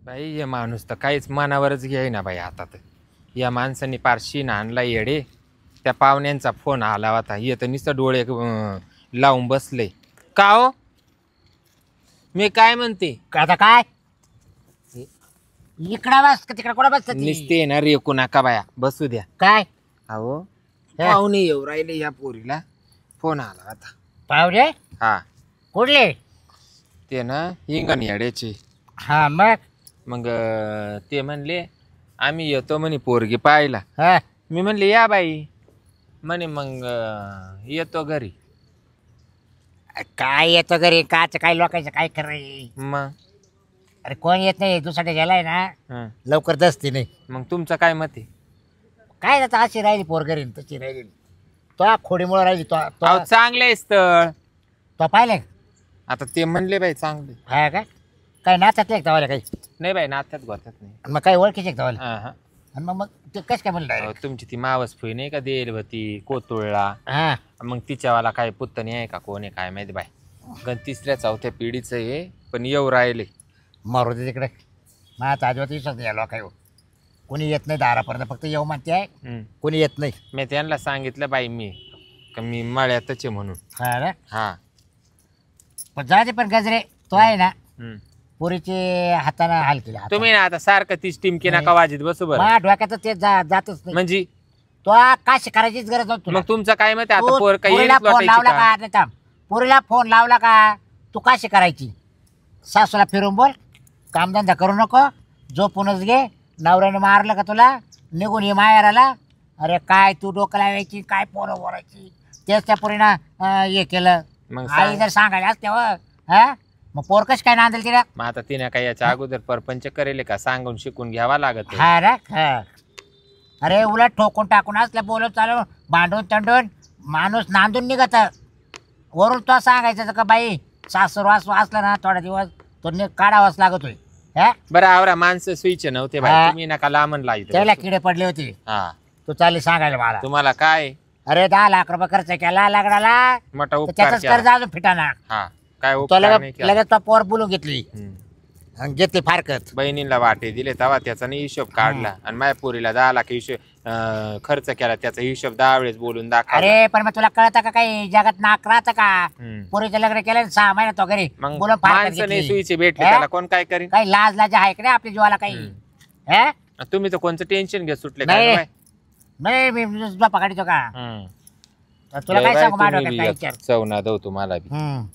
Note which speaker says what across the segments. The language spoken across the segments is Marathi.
Speaker 1: बाई हे माणूस तर काहीच मनावरच घेईना बाई आता तर. या माणसाने पार शीन आणला येडे. त्या पाहुण्यांचा फोन आला होता. येतं नुसतं डोळे लावून बसले. का हो? मी काय म्हणते
Speaker 2: आता काय इकडं बस का तिकडं कोणा बस
Speaker 1: निसते ना रेकू नका बाया बसू द्या.
Speaker 2: काय
Speaker 1: अहो पाहुणे येऊ राहिले या पोरीला फोन आला होता.
Speaker 2: पाहुणे
Speaker 1: हा
Speaker 2: कुठले?
Speaker 1: ते ना हिंगण येड्याचे.
Speaker 2: हा
Speaker 1: मग ते म्हणले आम्ही येतो म्हणे पोरगी पाहायला.
Speaker 2: हा
Speaker 1: मी म्हणले या बाई. म्हणे मग येतो घरी.
Speaker 2: काय येतं घरी काच काय लोकांचं काय खरंय?
Speaker 1: मग
Speaker 2: अरे कोण येत नाही दुसऱ्या गेलाय ना
Speaker 1: हं.
Speaker 2: लवकर दसते नाही.
Speaker 1: मग तुमचं काय मत आहे?
Speaker 2: काय जातं अशी राहिली पोर घरी तशी राहिली तो खोडीमुळे राहिली तो
Speaker 1: अहो चांगले आहे स्थळ.
Speaker 2: तो पाहिले
Speaker 1: आता ते म्हणले बाई चांगले.
Speaker 2: हा काय काय नाचात एक तवाला काही
Speaker 1: नाही बाई नात्यात गोत्यात नाही.
Speaker 2: आणि मग काही ओळखीचे एक तवाला
Speaker 1: हा हा.
Speaker 2: आणि मग ते कसं काय म्हणलं
Speaker 1: अहो,
Speaker 2: direct?
Speaker 1: तुमची ती मावस फुई नाही का देलवती कोतुळला.
Speaker 2: हा
Speaker 1: मग तिच्यावाला काय पुत्तनी आहे का कोण आहे काय माहिती बाई. गण तिसऱ्या चौथ्या पिढीचं आहे पण येऊ राहिले.
Speaker 2: मारू दे तिकडे माझा अजिबात विश्वास नाही लोक कोणी येत नाही दारापर्यंत फक्त येऊ म्हणते आहे
Speaker 1: हं.
Speaker 2: कोणी येत नाही.
Speaker 1: मी त्यांना सांगितलं बाई मी का मी मळ्यातच आहे म्हणून.
Speaker 2: हा ना
Speaker 1: हा
Speaker 2: पण जा दे पण गजरे तो आहे ना
Speaker 1: हं.
Speaker 2: पोरीचे हाताने हाल केला
Speaker 1: तुम्ही ना आता सारखं तीच टिमकी नका वाजीत बसू बरं.
Speaker 2: माझ्या डोक्यात ते जातच नाही.
Speaker 1: म्हणजे
Speaker 2: तो काशी करायचीच गरज नव्हती
Speaker 1: मग तुमचं काय मत आहे? आता
Speaker 2: तू
Speaker 1: पोर काही
Speaker 2: पोरीला
Speaker 1: येडीच
Speaker 2: फोन
Speaker 1: वाटायची
Speaker 2: लावला
Speaker 1: का?
Speaker 2: का नाही थांब. पोरीला फोन लावला का तू काशी करायची सासूला फिरून बोल कामधंदा करू नको झोपूनच घे. नवऱ्याने मारलं का तुला निघून ये माहेराला. अरे काय तू डोकं लावायची काय पोरं बोलायची तेच त्या पोरीनं हे केलं.
Speaker 1: मग
Speaker 2: आई
Speaker 1: सांग.
Speaker 2: जर सांगायला तेव्हा हा मग पोर कशी काय नांदेल तिला?
Speaker 1: मग आता तिने काय याच्या अगोदर परपंच करेल का? सांगून शिकून घ्यावा लागत आहे.
Speaker 2: हा रे हा अरे उलट ठोकून टाकून असलं बोलत चालू भांडून तंडून माणूस नांदून निघत. वरून तो सांगायचं का बाई सासरवास असला ना थोडा दिवस तो काढावाच लागतोय. हा
Speaker 1: बरं आवरा माणसं सुईचे नव्हते बाई.
Speaker 2: हा.
Speaker 1: तुम्ही नका लांबण लाईत.
Speaker 2: त्याला किडे पडले होते
Speaker 1: हा
Speaker 2: तू चालली सांगायला मला.
Speaker 1: तुम्हाला काय
Speaker 2: अरे 10 लाख रुपये खर्च केला लग्नाला
Speaker 1: मोठा
Speaker 2: तर
Speaker 1: उपकार
Speaker 2: त्याचाच कर्ज
Speaker 1: केला.
Speaker 2: अजून फिटाना.
Speaker 1: हा काय
Speaker 2: तो
Speaker 1: उपकार नाही
Speaker 2: लगेच
Speaker 1: केला.
Speaker 2: लगेच तो पोर बोलून घेतली
Speaker 1: हं.
Speaker 2: आणि घेतली फारकत.
Speaker 1: बहिणीला वाटे दिले तेव्हा त्याचा नाही हिशोब काढला आणि माझ्या पोरीला 10 लाख हिशोब खर्च केला त्याचा हिशोब 10 वेळेस बोलून दाखवला.
Speaker 2: अरे पण मग तुला कळतं का काही जगात नाक राहतं का?
Speaker 1: हं.
Speaker 2: पोरीचं लग्न केलं 6 महिन्यात तो घरी
Speaker 1: मग
Speaker 2: बोलून फारकत
Speaker 1: माणसं नाही
Speaker 2: घेतली.
Speaker 1: सुईचे भेटले
Speaker 2: हा?
Speaker 1: त्याला कोण काय करीन?
Speaker 2: काही लाज लाज आहे का नाही आपल्या जीवाला काही?
Speaker 1: हं.
Speaker 2: हा?
Speaker 1: तुम्ही तर कोणचं टेन्शन घे सुटले
Speaker 2: नाही.
Speaker 1: काय बाई?
Speaker 2: नाही मी झोपा काढतो का?
Speaker 1: हं.
Speaker 2: तर तुला काय
Speaker 1: बाई,
Speaker 2: सांगू माझ्या
Speaker 1: तुम्ही
Speaker 2: डोक्यात
Speaker 1: बी
Speaker 2: काय
Speaker 1: एक
Speaker 2: विचार?
Speaker 1: चवना दो तुम्हाला बी.
Speaker 2: हम्म.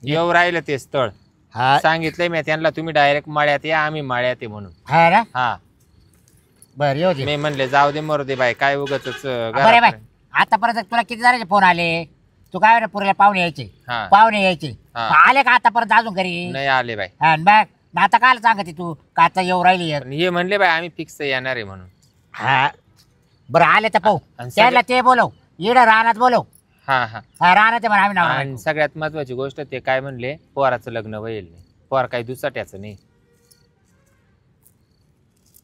Speaker 1: येऊ राहिलं ते स्थळ.
Speaker 2: हा
Speaker 1: सांगितलंय मी त्यांना तुम्ही डायरेक्ट मळ्यात या आम्ही मळ्यात आहे म्हणून.
Speaker 2: हा ना
Speaker 1: हा
Speaker 2: बरं येऊ दे.
Speaker 1: मी म्हणले जाऊ दे मरू दे बाई काय उगच
Speaker 2: बरे बाय आतापर्यंत तुला किती जणांचे फोन आले? तू काय म्हणा पुरीला पाहुणे यायचे
Speaker 1: हा.
Speaker 2: पाहुणे यायचे
Speaker 1: हा.
Speaker 2: मग आले का आतापर्यंत अजून घरी?
Speaker 1: नाही आले बाई.
Speaker 2: हा, आणि बघ आता काय सांगते तू का आता येऊ राहिली एक?
Speaker 1: पण हे म्हणले बाई आम्ही फिक्स येणार आहे म्हणून.
Speaker 2: हा बरं आले तर पाहू
Speaker 1: आणि
Speaker 2: त्याला ते बोलव इड रानात बोलव.
Speaker 1: हा हा
Speaker 2: हा रानात आहे म्हणा आम्ही नाव
Speaker 1: आणि सगळ्यात महत्वाची गोष्ट ते काय म्हणले पोराचं लग्न होईल नाही. पोर काही दुसऱ्याचं नाही.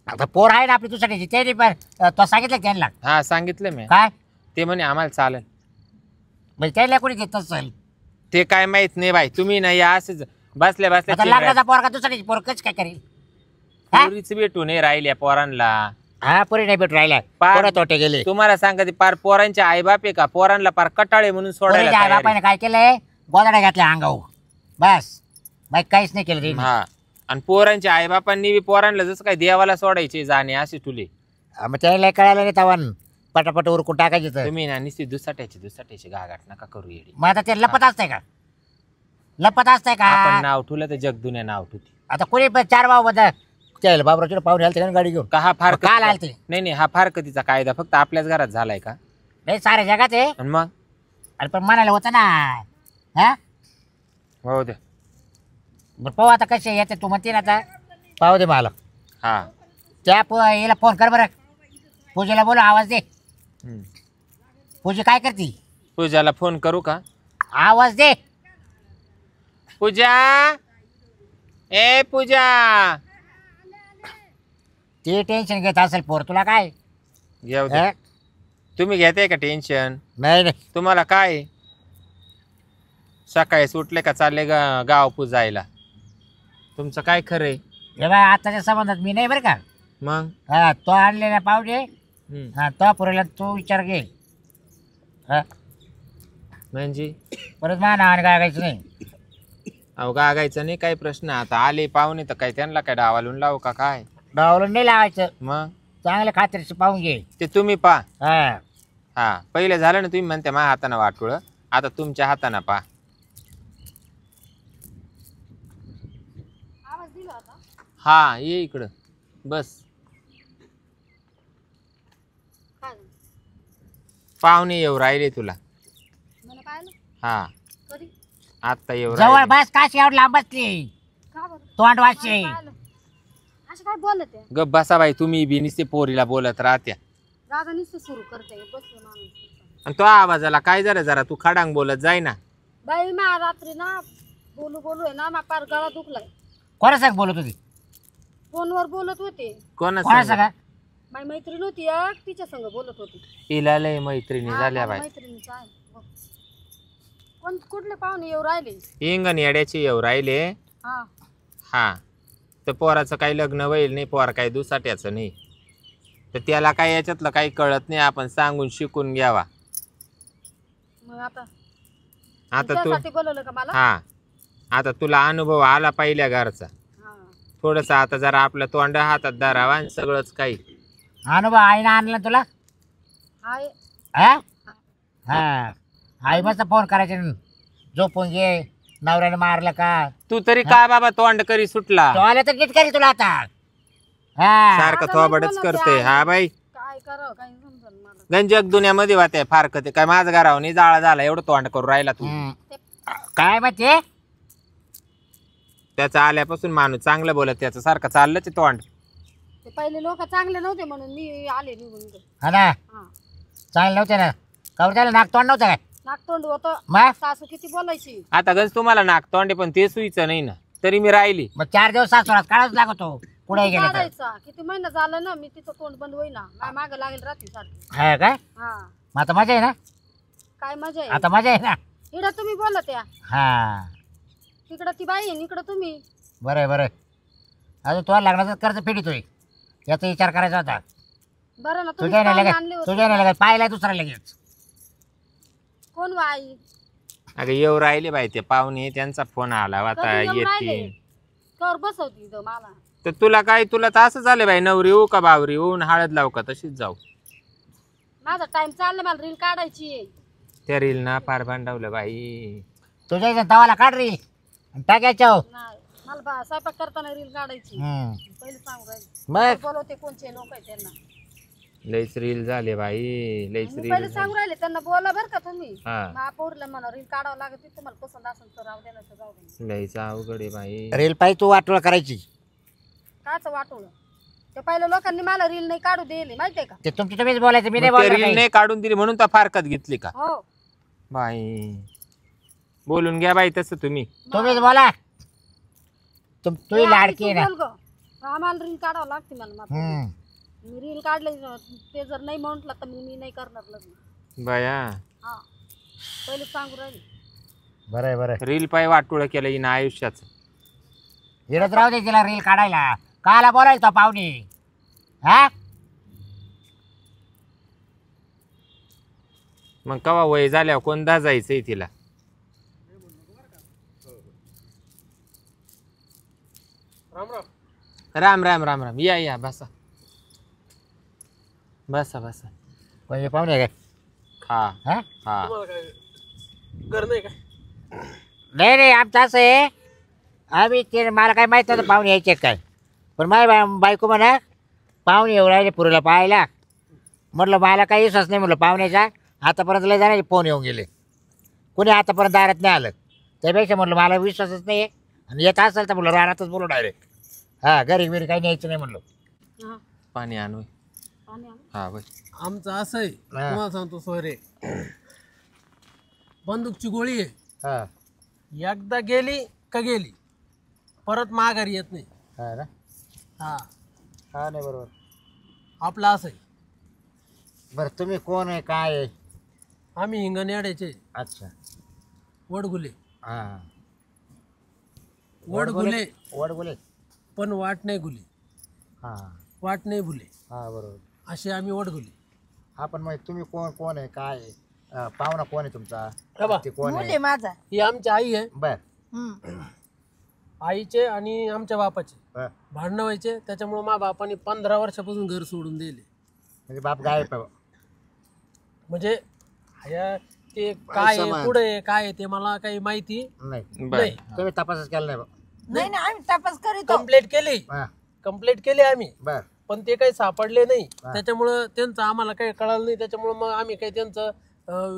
Speaker 2: आता पोर आहे ना आपली दुसऱ्याची त्यांनी पण तो सांगितलं का त्यांना
Speaker 1: हा सांगितलं मी.
Speaker 2: काय
Speaker 1: ते म्हणे आम्हाला चालेल.
Speaker 2: म्हणजे त्याला कोणी घेत असेल
Speaker 1: ते काय माहित नाही बाई. तुम्ही नाही या असंच बसल्या
Speaker 2: आता
Speaker 1: बसल्या
Speaker 2: लग्नाचा पोरगा दुसऱ्याची पोर कच काय करेल? हा?
Speaker 1: पोरीच भेटू नाही राहिल्या पोरांना.
Speaker 2: हा पोरी नाही भेट राहिला
Speaker 1: पार-
Speaker 2: पोरं तोटे गेले.
Speaker 1: तुम्हाला सांगते पार पोरांचे आई बाप आहे का पोरांना पार कटाळे म्हणून सोडायला
Speaker 2: पोरीच्या
Speaker 1: तयार आहे.
Speaker 2: बापाने काय केलंय गोदाड्या घातल्या अंगावर बस बाई काहीच नाही केलं त्यांनी.
Speaker 1: हा आणि पोरांच्या आई बापांनी बी पोरांना जसं काय देवाला सोडायचे जाणे असे तुले.
Speaker 2: मग त्याला कळालं नाही तवान पटापट उरकून टाकायचे तर.
Speaker 1: तुम्ही ना निश्चित दुसऱ्याची गागाट नका करू येडी.
Speaker 2: मग आता ते लपत असतंय का? लपत असतंय
Speaker 1: आपण
Speaker 2: का?
Speaker 1: नाव ठेवलं तर जगदुन्या नाव ठेवती.
Speaker 2: आता कोणी पण 4 भाऊ बद्दल त्याला बाबराच्या पाहुणे आलते का गाडी घेऊन?
Speaker 1: का हा फार
Speaker 2: काल आलते
Speaker 1: नाही नाही हा फार कधीचा कायदा फक्त आपल्याच घरात झालाय का?
Speaker 2: नाही साऱ्या जगात आहे.
Speaker 1: आणि मग
Speaker 2: अरे पण म्हणायला होतं ना. हा
Speaker 1: हो दे.
Speaker 2: बरं पाहू आता कसे येते तू म्हणते ना आता पाहू दे मला.
Speaker 1: हा
Speaker 2: त्या याला फोन कर बरं पूजेला बोलू आवाज दे.
Speaker 1: हम्म.
Speaker 2: पूजा काय करते?
Speaker 1: पूजाला फोन करू का?
Speaker 2: आवाज दे.
Speaker 1: पूजा ए पूजा.
Speaker 2: ते टेन्शन घेत असेल पोर तुला काय?
Speaker 1: घेऊ दे.
Speaker 2: हा?
Speaker 1: तुम्ही घेताय का टेन्शन?
Speaker 2: नाही नाही
Speaker 1: तुम्हाला काय सकाळी सुटले का चालले गाव पूजायला? तुमचं काय खरंय?
Speaker 2: हे बाय आताच्या संबंधात मी नाही बरं का.
Speaker 1: मग
Speaker 2: हा तो आणलेला पाहुणे.
Speaker 1: हम्म.
Speaker 2: हा तो पुरेला तू विचार घे. हा
Speaker 1: म्हणजे
Speaker 2: परत मा नावाने गागायचं नाही.
Speaker 1: अहो गागायचं नाही काही प्रश्न. आता आले पाहुणे तर काय त्यांना काय डावालून लावू का काय?
Speaker 2: डावलून नाही लावायचं.
Speaker 1: मग
Speaker 2: चांगलं खात्रीचं पाहून घे.
Speaker 1: ते तुम्ही पा.
Speaker 2: हा
Speaker 1: हा पहिले झालं ना तुम्ही म्हणते माझ्या हाताने वाटुळ, आता तुमच्या हाताने पा.
Speaker 3: आवाज दिला होता.
Speaker 1: हा ये इकडं बस.
Speaker 3: काय झालं?
Speaker 1: पाहुणे येऊ राहिले तुला.
Speaker 3: मला पाहिलं
Speaker 1: हा
Speaker 3: कधी
Speaker 1: आत्ता येऊ
Speaker 2: जवळ
Speaker 1: राहिले.
Speaker 2: बस काशी एवढं लांब बसली.
Speaker 3: का बरं
Speaker 2: तोंड वाचते.
Speaker 3: मला पाहिलं. असं काय बोलत आहे
Speaker 1: गप बसा बाई तुम्ही बी नुसते पोरीला बोलत राहत्या.
Speaker 3: राजा नुसतं सुरू करते बसलं माणूस.
Speaker 1: आणि तो आवाजाला काय झालं जरा तू खडांग बोलत जाय ना.
Speaker 3: बाई मा रात्री ना बोलू बोलू आहे ना मा पार गळा दुखलाय.
Speaker 2: कोणा सांग बोलत होती.
Speaker 3: फोनवर बोलत होते.
Speaker 1: कोणा
Speaker 2: कोणा
Speaker 1: सांग
Speaker 2: सांगा.
Speaker 3: माझी मैत्रीण होती एक तिच्या संग बोलत होती.
Speaker 1: तिला लय मैत्रिणी
Speaker 3: हा,
Speaker 1: झाल्या
Speaker 3: माझ्या
Speaker 1: बाई.
Speaker 3: मैत्रिणीचं आहे. हो. कोण कुठले पाहुणे येऊ राहिले.
Speaker 1: इंगण येड्याचे येऊ राहिले.
Speaker 3: हा
Speaker 1: हा तर पोराचं काही लग्न होईल नाही, पोर काही दुसाट्याचं नाही, तर त्याला काही याच्यातलं काही कळत नाही. आपण सांगून शिकून घ्यावा.
Speaker 3: मग आता
Speaker 1: आता तू
Speaker 3: त्यासाठी बोलवलं का मला.
Speaker 1: हा आता तुला अनुभव आला पहिल्या घरचा.
Speaker 3: हा
Speaker 1: थोडस आता जरा आपलं तोंड हातात धरावा आणि सगळंच काही.
Speaker 2: अनुभव आईनं आणला तुला.
Speaker 3: आहे.
Speaker 2: हा हा आई मस्त फोन करायचे. झोपून घे. नवऱ्याने मारलं का.
Speaker 1: तू तरी का बाबा तोंड करी सुटला.
Speaker 2: तो आले तर नीट करी तुला आता. हा
Speaker 1: सारखं
Speaker 3: आता
Speaker 1: थोबडच
Speaker 3: मी
Speaker 1: करते.
Speaker 3: बोलते
Speaker 1: हा बाई
Speaker 3: काय करावं काही समजलं मला.
Speaker 1: गंजक दुनियामध्ये वाहते फार कते काय माझं घरावर नाही जाळा झाला एवढं तोंड करून राहिला तू.
Speaker 2: हम्म. काय माहिती.
Speaker 1: त्याचा आल्यापासून माणूस चांगलं बोलत त्याचं सारखं चाललंच आहे तोंड.
Speaker 3: ते पहिले लोक चांगले नव्हते म्हणून मी आले निघून इकडे.
Speaker 2: हा ना
Speaker 3: हा
Speaker 2: चांगलं नव्हते ना. कवर त्याला नाक तोंड नव्हतं काय.
Speaker 3: नागतोंड होतं.
Speaker 2: मग
Speaker 3: सासू किती बोलायची.
Speaker 1: आता गंज तुम्हाला नाक तोंडे पण ते सुईचं नाही ना, तरी मी राहिली.
Speaker 2: मग 4 दिवस सासुरात काढाच लागतो. कुठे
Speaker 3: किती
Speaker 2: गेलं तर.
Speaker 3: काढायचा किती महिना झालं ना मी तिचं तोंड बंद होईना. माझ्या मागं लागेल राहते सारखी.
Speaker 2: हा काय
Speaker 3: हा
Speaker 2: मग आता मजा आहे ना.
Speaker 3: काय मजा आहे.
Speaker 2: आता मजा आहे ना.
Speaker 3: इकडं तुम्ही बोलत या.
Speaker 2: हा
Speaker 3: तिकडं ती बाई आहे इकडं तुम्ही.
Speaker 2: बरं आहे बरं आहे. अजून तुला लग्नाचं कर्ज फेडितोय. याचा विचार करायचा होता.
Speaker 3: बरं ना तुम्ही
Speaker 2: तुझ्या नाही
Speaker 3: पाहुणे
Speaker 2: लगेच.
Speaker 3: आणले होते.
Speaker 2: तुझ्या नाही लगेच पाहिला दुसरा लगेच.
Speaker 3: कोण बाई.
Speaker 1: अगं येऊ राहिले बाई ते पाहुणे त्यांचा फोन आला आता
Speaker 3: कधी येऊन राहिले?
Speaker 1: येतील.
Speaker 3: कर बसवती इथं मला.
Speaker 1: तर तुला काय तुला तर असं झालं बाई नवरी येऊ का बावरी होऊन हळद लावू का तशीच जाऊ.
Speaker 3: माझा टाइम चालला मला रील काढायची आहे.
Speaker 1: त्या रील ना फार भांडवलं बाई.
Speaker 2: तुझ्या इथं तवाला काढ रे आणि टाकायच्या.
Speaker 3: नाही मला स्वयंपाक करताना रील काढायची. पहिले सांगू राहिले.
Speaker 2: मग
Speaker 3: बोलवते कोणचे लोक आहे त्यांना.
Speaker 1: लईच रील झाले बाई लईच
Speaker 3: मी
Speaker 1: रील
Speaker 3: पहिले
Speaker 1: झाले.
Speaker 3: सांगू राहिले त्यांना बोला बरं का तुम्ही.
Speaker 1: हा
Speaker 3: महापौरला म्हणा रील काढावं लागत तुम्हाला पसंत असेल तर राहू देणार तर राहू दे.
Speaker 1: लईच अवघड आहे बाई.
Speaker 2: रेल पाहिजे तू वाटोळ करायची.
Speaker 3: काच वाटवलं. ते पहिल्या लोकांनी मला रील नाही काढू दिली माहितीये का.
Speaker 2: ते तुमची तुम्हीच बोलायचं. मी नाही
Speaker 1: मग ते
Speaker 2: बोलणार
Speaker 1: रील
Speaker 2: काही.
Speaker 1: नाही काढून दिली म्हणून तर फारकत घेतली का
Speaker 3: हो
Speaker 1: बाई. बोलून घ्या बाई तसं तुम्ही.
Speaker 2: तुम्हीच बोला. तुही लाडकी आहे ना.
Speaker 3: बोल गं. आम्हाला रील काढावं लागते मला मात्र. मी रील काढले ते जर नाही म्हटलं तर मी नाही करणार लग्न.
Speaker 1: बाया
Speaker 3: हा पहिले सांगू राहिले.
Speaker 2: बरं आहे बरं आहे.
Speaker 1: रील पाय वाटोळं केलं हिनं आयुष्याचं.
Speaker 2: हिरत राहू दे तिला रील काढायला. काला बोलायचं तो पाहुणे. हा
Speaker 1: मग कवा वय झाल्यावर कोणता जायचंय तिला. राम राम राम राम या या बसा बसा बसा.
Speaker 2: कोणी पाहुणे आहे काय.
Speaker 1: हा
Speaker 2: हा
Speaker 1: हा
Speaker 2: नाही नाही आमचं असं आहे. आम्ही ते मला काय माहीत नव्हतं पाहुणे यायचे काय. पण माझ्या बायको म्हणा पाहुणे येऊ राहिले पुरीला पाहायला. म्हटलं मला काही विश्वास नाही म्हटलं पाहुण्याचा. आतापर्यंत लय जाण्याचे फोन येऊन गेले. कोणी आतापर्यंत दारात नाही आलं. त्यापेक्षा म्हटलं मला विश्वासच नाही आहे. आणि येत असेल तर म्हटलं रानातच बोलू डायरेक्ट. हा घरी बिरी काही न्यायचं नाही म्हणलं.
Speaker 3: हा
Speaker 1: पाणी आणू.
Speaker 3: पाणी आणू.
Speaker 1: हा बाई
Speaker 4: आमचं असं आहे तुम्हाला सांगतो सोयरे. बंदूकची गोळी आहे.
Speaker 2: हा
Speaker 4: एकदा गेली का गेली परत माघारी येत नाही.
Speaker 2: हा ना.
Speaker 4: हा
Speaker 2: हा नाही बरोबर.
Speaker 4: आपलं असं आहे.
Speaker 2: बरं तुम्ही कोण आहे काय आहे.
Speaker 4: आम्ही हिंगणेड्याचे
Speaker 2: अच्छा
Speaker 4: वडगुले.
Speaker 2: हां
Speaker 4: वडगुले
Speaker 2: वडगुले.
Speaker 4: पण वाट नाही गुली,
Speaker 2: हा
Speaker 4: वाट नाही भुले,
Speaker 2: हा बरोबर.
Speaker 4: असे आम्ही वडगुली.
Speaker 2: हा पण मग तुम्ही कोण आहे काय आहे? पाहुणा कोण आहे तुमचा?
Speaker 4: का बा?
Speaker 2: ते कोण
Speaker 5: मुले
Speaker 2: आहे?
Speaker 5: माझा.
Speaker 4: ही आमची आई आहे.
Speaker 2: बर
Speaker 4: आईचे आणि आमच्या बापाचे
Speaker 2: बर.
Speaker 4: भांडणं व्हायचे, त्याच्यामुळे मा बापाने 15 वर्षापासून घर सोडून दिले.
Speaker 2: म्हणजे बाप गायब आहे.
Speaker 4: म्हणजे ह्या ते काय आहे, पुढे आहे, काय आहे ते मला काही माहिती
Speaker 2: नाही.
Speaker 1: बरं
Speaker 4: नाही.
Speaker 2: तुम्ही तपासच केला नाही बा.
Speaker 5: नाही ना आम्ही तपास करीतो.
Speaker 4: कंप्लेंट केली,
Speaker 2: हा
Speaker 4: कंप्लेंट केली आम्ही,
Speaker 2: बर.
Speaker 4: पण ते काही सापडले नाही.
Speaker 2: हा.
Speaker 4: त्याच्यामुळं त्यांचं आम्हाला काही कळालं नाही. त्याच्यामुळं मग आम्ही काही त्यांचं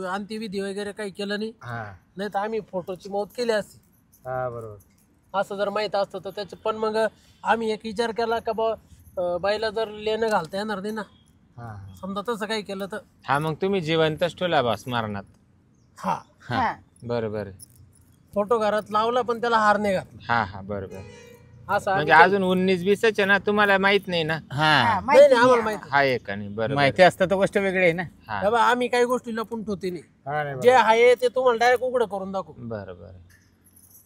Speaker 4: अंत्यविधी वगैरे काही केलं नाही.
Speaker 2: हा
Speaker 4: नाही तर आम्ही फोटोची मौत केली असती.
Speaker 2: हा बरोबर.
Speaker 4: असं जर माहीत असतं तर त्याचं. पण मग आम्ही एक विचार केला का बा बाईला जर लेणं घालता येणार नाही ना,
Speaker 2: हा
Speaker 4: समजा तसं काही केलं तर.
Speaker 1: हा मग तुम्ही जिवंतच ठेवला बस मरणात.
Speaker 4: हा
Speaker 5: हा
Speaker 1: बरोबर
Speaker 4: फोटो घरात लावला पण त्याला हार नाही घातला.
Speaker 1: हा हा बरोबर.
Speaker 4: असं आम्ही
Speaker 1: म्हणजे अजून 19-20 आहे ना, तुम्हाला माहित नाही ना.
Speaker 5: हा,
Speaker 4: नाही,
Speaker 5: माहिती
Speaker 4: नाही, आम्हाला
Speaker 5: आहे.
Speaker 4: माहिती.
Speaker 1: हा एक आणि बरोबर.
Speaker 6: माहिती असतं तर गोष्ट वेगळी आहे ना.
Speaker 1: हा
Speaker 4: हे बघ, आम्ही काही गोष्टी लपून ठेवते नाही.
Speaker 2: हा नाही
Speaker 4: जे
Speaker 2: बरोबर.
Speaker 4: आहे ते तुम्हाला डायरेक्ट उघडं करून दाखवू.
Speaker 1: बरोबर.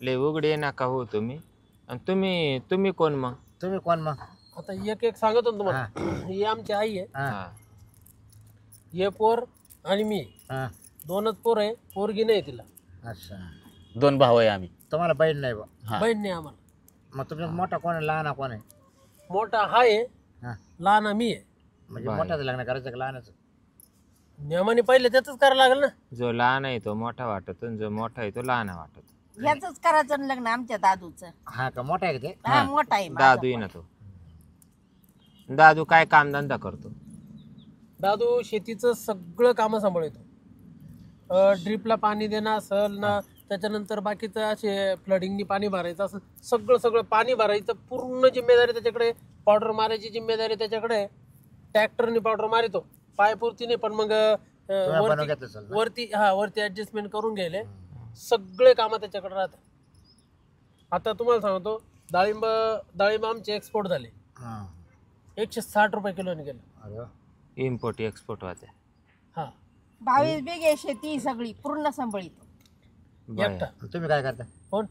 Speaker 1: लय उघडे नका हो तुम्ही. आणि तुम्ही कोण मग?
Speaker 2: तुम्ही कोण मग?
Speaker 4: आता एक एक सांगतो ना तुम्हाला. ही आमची आई आहे,
Speaker 2: हा
Speaker 1: हा
Speaker 4: हे पोर आणि मी.
Speaker 2: हा
Speaker 4: 2च पोर आहे, पोरगी नाही तिला.
Speaker 2: अच्छा.
Speaker 6: 2 भाऊ आहे आम्ही.
Speaker 2: तुम्हाला बहीण नाही बा.
Speaker 6: हा.
Speaker 4: बहीण नाही आम्हाला.
Speaker 2: मग तुमचा मोठा कोण आहे लहान कोण आहे?
Speaker 4: मोठा हा आहे,
Speaker 2: हा
Speaker 4: लहान मी आहे.
Speaker 2: म्हणजे
Speaker 1: बरं.
Speaker 2: मोठ्याचं लग्न करायचं का लहानच?
Speaker 4: नियमाने पहिले त्याच करायला लागेल ना.
Speaker 1: जो लहान आहे तो मोठा वाटतो आणि जो मोठा आहे तो लहान वाटतो.
Speaker 5: ह्याचंच करायचं ना लग्न आमच्या दादूचं.
Speaker 2: हा का मोठा आहे का ते?
Speaker 5: हा मोठा आहे माझा
Speaker 1: दादू आहे ना तो. दादू काय कामधंदा करतो?
Speaker 4: दादू शेतीचं सगळं कामं सांभाळतो. ड्रिपला पाणी देणं असेल ना, त्याच्यानंतर बाकीचं असे फ्लडिंगनी पाणी भरायचं असेल, सगळं पाणी भरायचं पूर्ण जिम्मेदारी त्याच्याकडे. पावडर मारायची जिम्मेदारी त्याच्याकडे. ट्रॅक्टरनी पावडर मारितो, पायपुरती नाही, पण मग
Speaker 2: तुम्ही बनवून
Speaker 4: वरती
Speaker 2: घेत असाल ना?
Speaker 4: वरती ऍडजस्टमेंट करून घ्यायले. सगळे कामं त्याच्याकडे राहतात. आता तुम्हाला सांगतो, डाळिंब आमचे एक्सपोर्ट झाले.
Speaker 2: हा
Speaker 4: 160 रुपये किलोने गेले.
Speaker 2: अरे वा.
Speaker 1: इम्पोर्ट एक्सपोर्ट होते.
Speaker 4: हा
Speaker 5: 22 बिघे शेती सगळी पूर्ण सांभाळीतो.
Speaker 1: बरं.
Speaker 4: एकटा.
Speaker 2: तुम्ही काय करता?
Speaker 4: कोण?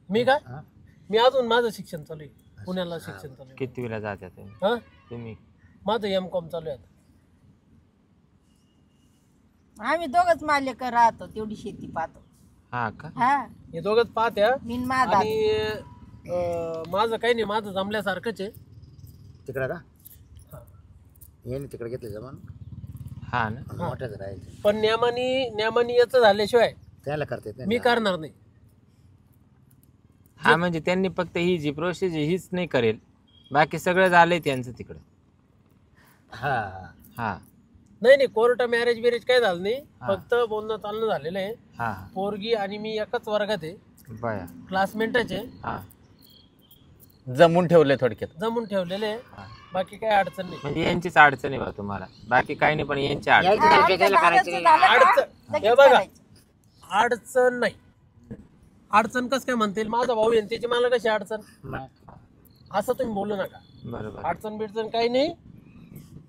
Speaker 4: मी का?
Speaker 2: हा
Speaker 4: मी अजून माझं शिक्षण चालू आहे, पुण्याला शिक्षण चालू आहे.
Speaker 1: कितवीला जाता तुम्ही?
Speaker 4: हा
Speaker 1: तुम्ही
Speaker 4: माझं M.Com चालू आहे आता.
Speaker 5: आम्ही दोघच मालिक राहतो, तेवढी शेती पाहतो.
Speaker 1: हा का?
Speaker 5: हा
Speaker 4: हे दोघंच पाहत्या.
Speaker 5: मी न माझा दादू.
Speaker 4: आणि माझं काही नाही, माझं जमल्यासारखंच आहे.
Speaker 2: तिकडं का?
Speaker 4: हा.
Speaker 2: येणे तिकडे घेतले जमान
Speaker 1: हा ना.
Speaker 2: मोठ्याच राहायचं.
Speaker 4: पण नियमानी याचं झाल्याशिवाय
Speaker 2: त्याला करता येत नाही
Speaker 4: मी
Speaker 2: ना.
Speaker 4: करणार नाही.
Speaker 1: हा म्हणजे त्यांनी फक्त ही जी प्रोसेस हीच नाही करेल, बाकी सगळं झालंय त्यांचं तिकडं.
Speaker 2: हा
Speaker 1: हा
Speaker 4: नाही कोर्ट मॅरेज बिरेज काही झालं नाही,
Speaker 1: हा.
Speaker 4: फक्त बोलणं चालणं झालेलं आहे.
Speaker 1: हा
Speaker 4: पोरगी आणि मी एकाच वर्गात आहे,
Speaker 1: बया.
Speaker 4: क्लासमेटच आहे.
Speaker 1: हा
Speaker 6: जमून ठेवलंय थोडक्यात.
Speaker 4: जमून ठेवलेले आहे,
Speaker 1: हा.
Speaker 4: बाकी काही अडचण नाही.
Speaker 1: म्हणजे यांचीच अडचण आहे बा तुम्हाला, बाकी काही नाही, पण यांची अडचण.
Speaker 2: यायची
Speaker 5: हा,
Speaker 2: नाही,
Speaker 5: आमच्या
Speaker 2: त्याला करायचं
Speaker 5: दादाचं
Speaker 2: नाही.
Speaker 5: झालं का?
Speaker 4: अडचण
Speaker 5: लगेच
Speaker 4: हे बघा,
Speaker 5: करायचं.
Speaker 4: अडचण नाही. अडचण कसं काय म्हणतील, माझा भाऊ आहे त्याची मला कशी अडचण, असं तुम्ही बोलू नका.
Speaker 1: बरोबर.
Speaker 4: अडचण बिडचण काही नाही.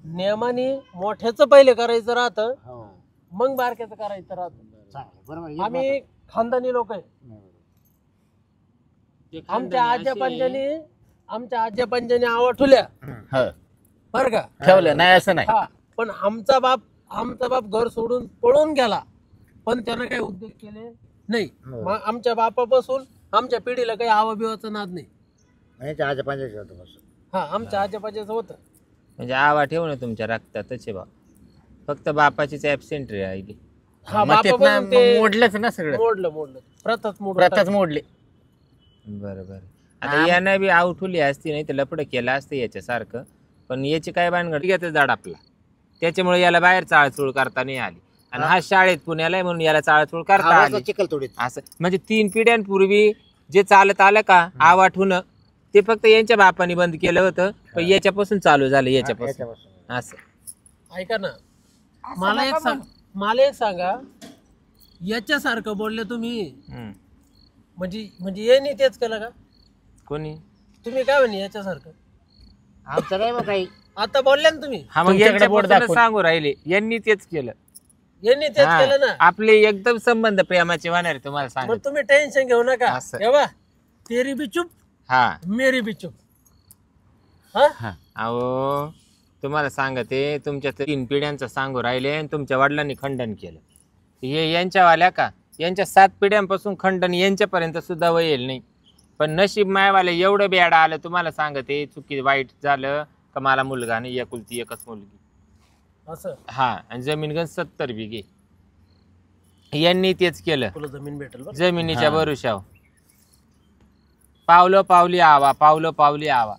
Speaker 4: नियमाने मोठ्याचं पहिले करायचं राहतं,
Speaker 2: हो
Speaker 4: मग बारक्याचं करायचं राहतं.
Speaker 2: चांगलं बरोबर आहे.
Speaker 4: आम्ही खानदानी लोक आहे. आमच्या आज्या पंजाने आवा ठुल्या
Speaker 6: हो.
Speaker 4: बर का.
Speaker 6: ठेवलं नाही असं नाही.
Speaker 4: हा, पण आमचा बाप घर सोडून पळून गेला, पण त्यानं काही उद्योग केले नाही.
Speaker 2: हो.
Speaker 4: मग आमच्या बापापासून आमच्या पिढीला काही आवाबिवाचा नाद नाही.
Speaker 2: याच्या आजा पंजाची होतं बस.
Speaker 4: हा आमच्या आजोबाच्याच होतं.
Speaker 1: म्हणजे आवा ठेवणं तुमच्या रक्तातच आहे बा, फक्त बापाचीच ॲबसेंट राहिली.
Speaker 4: हा
Speaker 6: मग ते
Speaker 4: बापापासून ते
Speaker 6: मोडलंच ना सगळं.
Speaker 4: मोडलं प्रथाच मोडून
Speaker 6: प्रथाच
Speaker 4: टाकली.
Speaker 6: मोडली.
Speaker 1: बरोबर. आता यानं बी आउठवली असती, नाही तर लपडं केलं असतं याच्यासारखं, पण याची काय भानगड घेतं झाड आपला, त्याच्यामुळे याला बाहेर चाळचूळ करता नाही आली. आणि हा शाळेत पुण्याला आहे म्हणून याला चाळचूळ करता आली.
Speaker 2: चिखल थोडी
Speaker 1: असं म्हणजे 3 पिढ्यांपूर्वी जे चालत आलं का आवाठून, ते फक्त यांच्या बापाने बंद केलं होतं, पण याच्यापासून चालू झालं, याच्यापासून असं.
Speaker 4: ऐका ना,
Speaker 5: असं
Speaker 4: मला
Speaker 5: नका म्हणू.
Speaker 4: मला एक सांगा, याच्यासारखं बोलले तुम्ही,
Speaker 1: हम्म.
Speaker 4: म्हणजे ये नाही तेच केलं का
Speaker 1: कोणी?
Speaker 4: तुम्ही? काय म्हणे याच्यासारखं?
Speaker 2: आमचं नाही मग काही.
Speaker 4: आता बोलले ना तुम्ही,
Speaker 1: हा मग
Speaker 6: तुमच्याकडे बोट
Speaker 1: यांच्यापासूनच
Speaker 6: दाखवून.
Speaker 1: सांगू राहिले, यांनी तेच केलं.
Speaker 4: यांनी तेच
Speaker 1: हा,
Speaker 4: केलं ना.
Speaker 1: आपले एकदम संबंध प्रेमाचे होणार आहे, तुम्हाला
Speaker 4: मग
Speaker 1: सांग.
Speaker 4: तुम्ही टेन्शन घेऊ नका.
Speaker 1: असं.
Speaker 4: हे बा, तेरी बी चुप
Speaker 1: हा
Speaker 4: मेरी बी चुप. हा
Speaker 1: अहो तुम्हाला सांगते तुमच्या 3 पिढ्यांचं सांगू राहिले आणि तुमच्या वडिलांनी खंडन केलं. हे यांच्यावाल्या का यांच्या 7 पिढ्यांपासून खंडन यांच्यापर्यंत सुद्धा वळेल नाही. पण नशीब मायवाले एवढं बेडा आलं तुम्हाला सांगते. चुकी वाईट झालं का मला मुलगा नाही, एकुलती एकच मुलगी.
Speaker 4: असं
Speaker 1: हा आणि जमीन गण 70 बिघे. यांनी तेच केलं
Speaker 4: तुला जमीन भेटेल बरं.
Speaker 1: जमिनीच्या भरोशावर. पावलं पावली आवा, पावलं पावली आवा.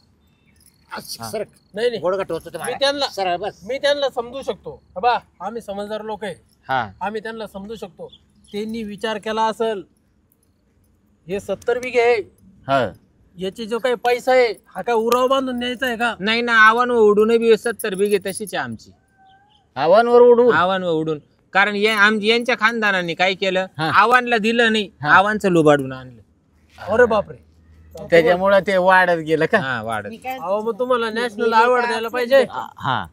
Speaker 2: सर
Speaker 4: नाही नाही
Speaker 2: गोडगट होतो
Speaker 4: मी त्यांना
Speaker 2: सर बस.
Speaker 4: मी त्यांना समजू शकतो. बा आम्ही समजदार लोक आहे.
Speaker 1: हा
Speaker 4: आम्ही त्यांना समजू शकतो. त्यांनी विचार केला असेल हे 70 बिघे आहे,
Speaker 6: हा
Speaker 4: याची जो काही पैसा आहे हा काय उराव बांधून न्यायचा आहे का?
Speaker 1: नाही ना आव्हान उडून बी 70 बिघे तशीच आहे आमची.
Speaker 6: आव्हानवर उडून
Speaker 1: आव्हान उडून कारण यांच्या खानदानाने काय केलं
Speaker 6: हा.
Speaker 1: आव्हानला दिलं नाही,
Speaker 6: हा.
Speaker 1: आव्हानचं लुबाडून आणलं.
Speaker 4: अरे बापरे.
Speaker 6: त्याच्यामुळे ते वाढत गेलं का?
Speaker 1: हा वाढत.
Speaker 5: मी काय
Speaker 4: अहो मग तुम्हाला नॅशनल अवॉर्ड द्यायला पाहिजे.
Speaker 6: हा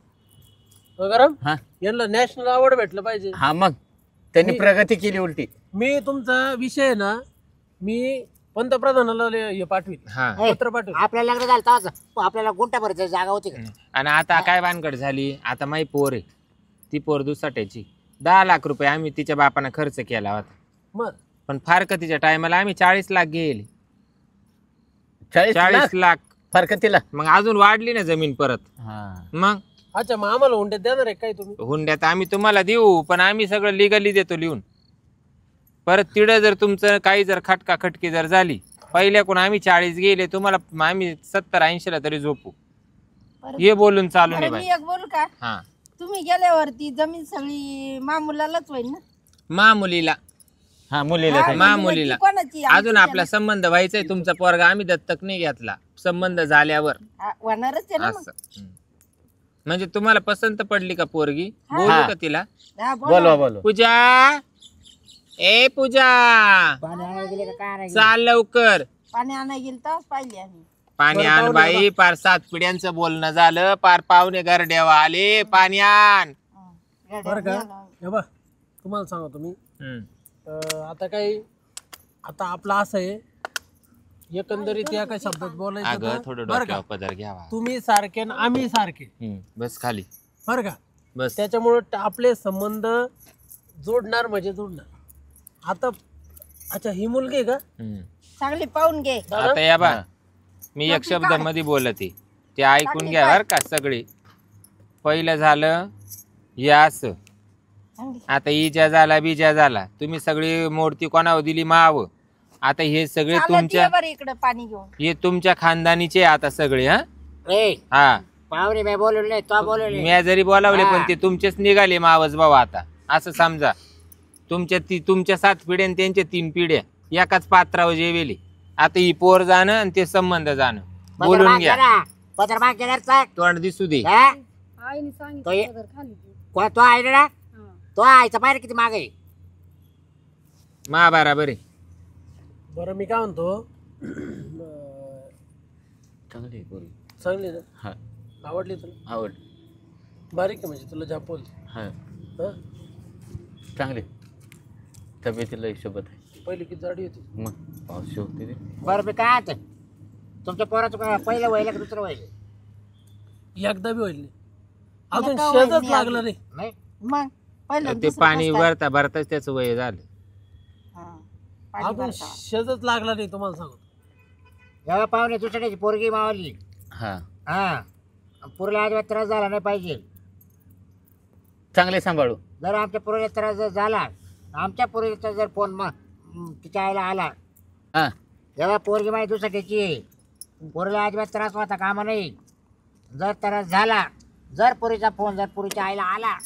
Speaker 4: गरम
Speaker 6: हा
Speaker 4: यांना नॅशनल अवॉर्ड भेटलं पाहिजे.
Speaker 6: हा मग त्यांनी प्रगती केली उलटी.
Speaker 4: मी तुमचा विषय आहे ना मी पंतप्रधानाला हे पाठवील,
Speaker 1: हा
Speaker 4: पत्र पाठवील.
Speaker 2: आपल्याला लग्न झालं तेव्हाच आपल्याला गुंटाभर जागा होती का?
Speaker 1: आणि आता काय भानगड झाली. आता माही पोर आहे ती पोर दुसाट्याची. 10 लाख रुपये आम्ही तिच्या बापानं खर्च केला होता.
Speaker 4: मग
Speaker 1: पण फारक तिच्या टायमाला आम्ही 40 लाख गेले.
Speaker 6: 40
Speaker 1: 40 लाख.
Speaker 6: फरकतीला.
Speaker 1: मग अजून वाढली ना जमीन परत.
Speaker 6: हा
Speaker 1: मग
Speaker 4: अच्छा मग आम्हाला हुंड्यात देणार आहे काय तुम्ही?
Speaker 1: हुंड्यात आम्ही तुम्हाला देऊ पण आम्ही सगळं लिगली देतो लिहून. परत तिडं जर तुमचं काही जर खटकी जर झाली पहिल्याकडून आम्ही 40 गेले तुम्हाला आम्ही 70-80 ला तरी झोपू.
Speaker 5: परत-
Speaker 1: हे बोलून चालू नाही
Speaker 5: बरं, मी
Speaker 1: बाई.
Speaker 5: एक बोलू का?
Speaker 1: हा
Speaker 5: तुम्ही गेल्यावरती जमीन सगळी मामुलालाच होईल ना?
Speaker 1: मामुलीला
Speaker 6: हा मुलीला
Speaker 5: हा,
Speaker 6: काय?
Speaker 1: मा-
Speaker 5: म्हणजे
Speaker 1: मुलीला.
Speaker 5: ती कोणाची?
Speaker 1: अजून
Speaker 5: आमची
Speaker 1: आपला संबंध व्हायचाय. तुमचा पोरगा आम्ही दत्तक नाही घेतला. संबंध झाल्यावर
Speaker 5: होणारच आहे ना मग.
Speaker 1: असं. म्हणजे तुम्हाला पसंत पडली का पोरगी?
Speaker 5: हा.
Speaker 1: बोलू का तिला?
Speaker 5: हा, बोला.
Speaker 6: बोलवा बोलवा.
Speaker 1: पूजा ए पूजा
Speaker 2: पाणी आणायला गेले का काय आणायला
Speaker 1: चाल लवकर.
Speaker 5: पाणी आणायला गेलं तेव्हाच पाहिली आम्ही.
Speaker 1: पाणी
Speaker 4: बरं,
Speaker 1: आण
Speaker 4: पाहुणे
Speaker 1: बाई. पार 7 पिढ्यांचं बोलणं झालं. पार पाहुणे गरड्यावा आले. पाणी आण.
Speaker 5: हा.
Speaker 4: बरं का
Speaker 5: गेलो.
Speaker 4: हे बा तुम्हाला सांगा तुम्ही
Speaker 1: हम्म.
Speaker 4: आता काही आता आपलं असं आहे एकंदरीत या काही शब्दात बोलायचं
Speaker 1: अगं
Speaker 4: तर,
Speaker 1: थोडं
Speaker 4: बरं का
Speaker 1: डोक्यावर पदर घ्यावा.
Speaker 4: तुम्ही सारखे आणि आम्ही सारखे
Speaker 1: बस खाली
Speaker 4: बरं का.
Speaker 1: बस.
Speaker 4: त्याच्यामुळे आपले संबंध जोडणार म्हणजे जोडणार. आता अच्छा ही मुलगी आहे का?
Speaker 1: हम्म.
Speaker 5: चांगली पाहून घे.
Speaker 1: आता या बा
Speaker 6: हा.
Speaker 1: मी एक शब्द मध्ये बोलते ते ऐकून घ्या बर का सगळे. पहिलं झालं या असं.
Speaker 5: चांगली.
Speaker 1: आता इजा झाला बिजा झाला. तुम्ही सगळी मूर्ती कोणावर दिली माव. आता हे सगळे
Speaker 5: चालत
Speaker 1: तुमच्या
Speaker 5: ये बरं इकडं पाणी घेऊन.
Speaker 1: हे तुमच्या खानदानीचे आता सगळे. हा
Speaker 2: ए
Speaker 1: हा
Speaker 2: पाहुणे मी बोलवले नाही तो बोलवले
Speaker 1: मी जरी बोलावले
Speaker 2: हा.
Speaker 1: पण ते तुमचेच निघाले मावस भाऊ. आता असं समजा तुमच्या 7 पिढ्या आणि त्यांच्या 3 पिढ्या एकाच पात्रावर जेवेली. आता ही पोर जाणं आणि ते संबंध जाणं. बोलून घ्या.
Speaker 2: पत्र माग केल्यावर चाल.
Speaker 1: तोंड दिसू दे.
Speaker 2: हा?
Speaker 3: आईने
Speaker 2: तो
Speaker 3: सांगितलं
Speaker 2: ये-
Speaker 3: पदर खाली ठेव.
Speaker 2: कोण तो आहे ना
Speaker 3: हा.
Speaker 2: तो आयचा पाहिजे किती माग आहे.
Speaker 1: मा बराबर आहे.
Speaker 4: बरं मी काय म्हणतो
Speaker 6: चांगली आहे पोरगी.
Speaker 4: चांगली ना
Speaker 6: हा
Speaker 4: आवडली तुला?
Speaker 6: आवड.
Speaker 4: बारीक आहे म्हणजे तुला झापोल.
Speaker 6: हा
Speaker 4: हं?
Speaker 6: चांगली. तब्येतीला हिशोबत आहे.
Speaker 4: पहिली किती जाडी होती?
Speaker 6: मग पाऊस होते ते.
Speaker 2: बरं मी काय आता तुमच्या पोराचं पहिलं वहिलं का दुसरं वहिलं
Speaker 4: एकदा बी होईल नाही. अजून
Speaker 5: नका
Speaker 4: शेजच
Speaker 5: वहिनी
Speaker 4: लागलं नाही.
Speaker 2: नाही
Speaker 5: मग पहिलं
Speaker 1: ते
Speaker 5: दुसरं
Speaker 1: पाणी
Speaker 5: कसं काय?
Speaker 1: भरता भरताच त्याचं वय झालं.
Speaker 5: हा. पाणी
Speaker 4: अजून
Speaker 5: भरता.
Speaker 4: शेजच लागला नाही तुम्हाला सांगतो.
Speaker 2: जेव्हा पाहुणे दुसऱ्याची पोरगी मावली
Speaker 6: हा
Speaker 2: हा पुरीला अजिबात त्रास झाला नाही पाहिजे.
Speaker 6: चांगले सांभाळू.
Speaker 2: जर आमच्या पोरीला त्रास जर झाला आमच्या पोरीचा जर फोन तिच्या आईला आला
Speaker 6: हा
Speaker 2: जेव्हा पोरगी माझी दुसऱ्याची पोरीला अजिबात त्रास होता कामा नाही. जर त्रास झाला जर पोरीचा फोन जर पोरीच्या आईला आला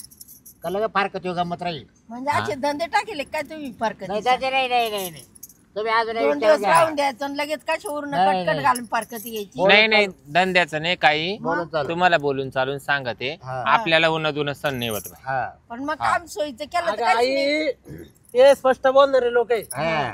Speaker 2: का लगेच फारकत येऊ गंमत राहील.
Speaker 5: म्हणजे असे धंदे टाकेले काय तुम्ही फरक
Speaker 2: नाही त्याचे नाही नाही नाही नाही तुम्ही अजून एक
Speaker 5: 2
Speaker 2: विचार
Speaker 5: दिवस
Speaker 2: घ्या.
Speaker 5: राहून द्यायचं आणि लगेच कशावरून
Speaker 2: नाही,
Speaker 5: कटकट
Speaker 2: नाही.
Speaker 5: घालून फारकत यायची.
Speaker 1: नाही नाही धंद्याचं नाही काही.
Speaker 2: बोलून चालू.
Speaker 1: तुम्हाला बोलून चालून सांगते.
Speaker 2: हा.
Speaker 1: आपल्याला उन्हा सण नाही होत बाई.
Speaker 2: हा
Speaker 5: पण मग काम सोयीचं केलं तर
Speaker 4: अगं
Speaker 5: काहीच नाही.
Speaker 4: आई ते स्पष्ट बोलणारे लोक आहे.
Speaker 2: हा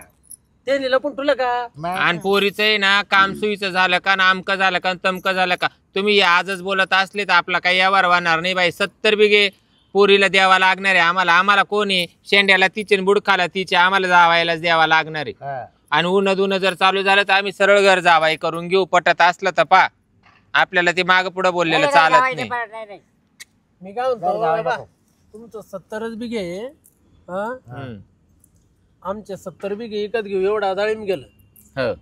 Speaker 4: ते निलं पण तुला का
Speaker 2: मग
Speaker 1: आणि पोरीचं आहे ना काम सुईचं झालं का ना अमकं झालं का तमकं झालं का तुम्ही आजच बोलत असले तर आपला काही यावर वाहणार नाही बाई. 70 बिघे पोरीला द्यावा लागणार आहे आम्हाला. आम्हाला कोणी शेंड्याला तिचे बुडखाला तिचे आम्हाला जावायलाच द्यावा लागणार आहे.
Speaker 2: हा
Speaker 1: आणि उन्हा जर चालू झालं तर आम्ही सरळ घर जावाई करून घेऊ. पटत असलं तर पा आपल्याला ते माग पुढे बोललेलं
Speaker 2: नाही,
Speaker 1: चालत
Speaker 2: नाही,
Speaker 1: नाही.
Speaker 2: नाही, नाही.
Speaker 4: मी काय म्हणतो
Speaker 2: जाऊ, जाऊ,
Speaker 4: बाबा,
Speaker 2: नको.
Speaker 4: तुमचं 70 बिघे आहे, हा?
Speaker 1: हम्म.
Speaker 4: आमचे 70 बिघे विकत घेऊ एवढा डाळिंब गेलं.
Speaker 6: हो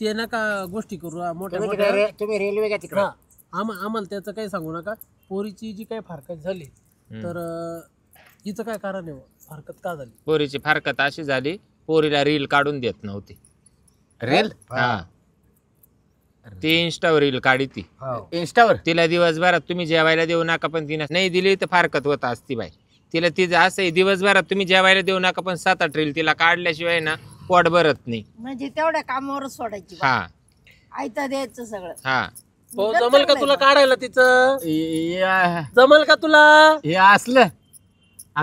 Speaker 4: ते नका गोष्टी करू हा, मोठ्या
Speaker 2: तुम्ही
Speaker 4: मोठ्या.
Speaker 2: तुम्ही रेल्वे घ्या तिकडे.
Speaker 4: हा, आम्हाला त्याचं काही सांगू नका. पोरीची जी काही फारकत झाली तर हिचं काय कारण आहे फारकत का झाली?
Speaker 1: पोरीची फारकत अशी झाली, पोरीला रील काढून देत नव्हती.
Speaker 6: रेल
Speaker 1: हा ती इंस्टावर रील काढी ती.
Speaker 2: हो.
Speaker 6: इंस्टावर
Speaker 1: तिला दिवसभरात तुम्ही जेवायला देऊ नका, पण तिने नाही दिली तर फारकत होत असती बाई. तिला तिचं असं आहे, दिवसभरात तुम्ही जेवायला देऊ नका, पण 7-8 रील तिला काढल्याशिवाय ना पोट भरत नाही.
Speaker 5: म्हणजे तेवढ्या कामावरच सोडायची बा.
Speaker 1: हा
Speaker 5: आयतं द्यायचं सगळं.
Speaker 1: हा
Speaker 4: हो, जमल का तुला काढायला तिचं?
Speaker 6: हे
Speaker 4: जमल का तुला?
Speaker 6: असलं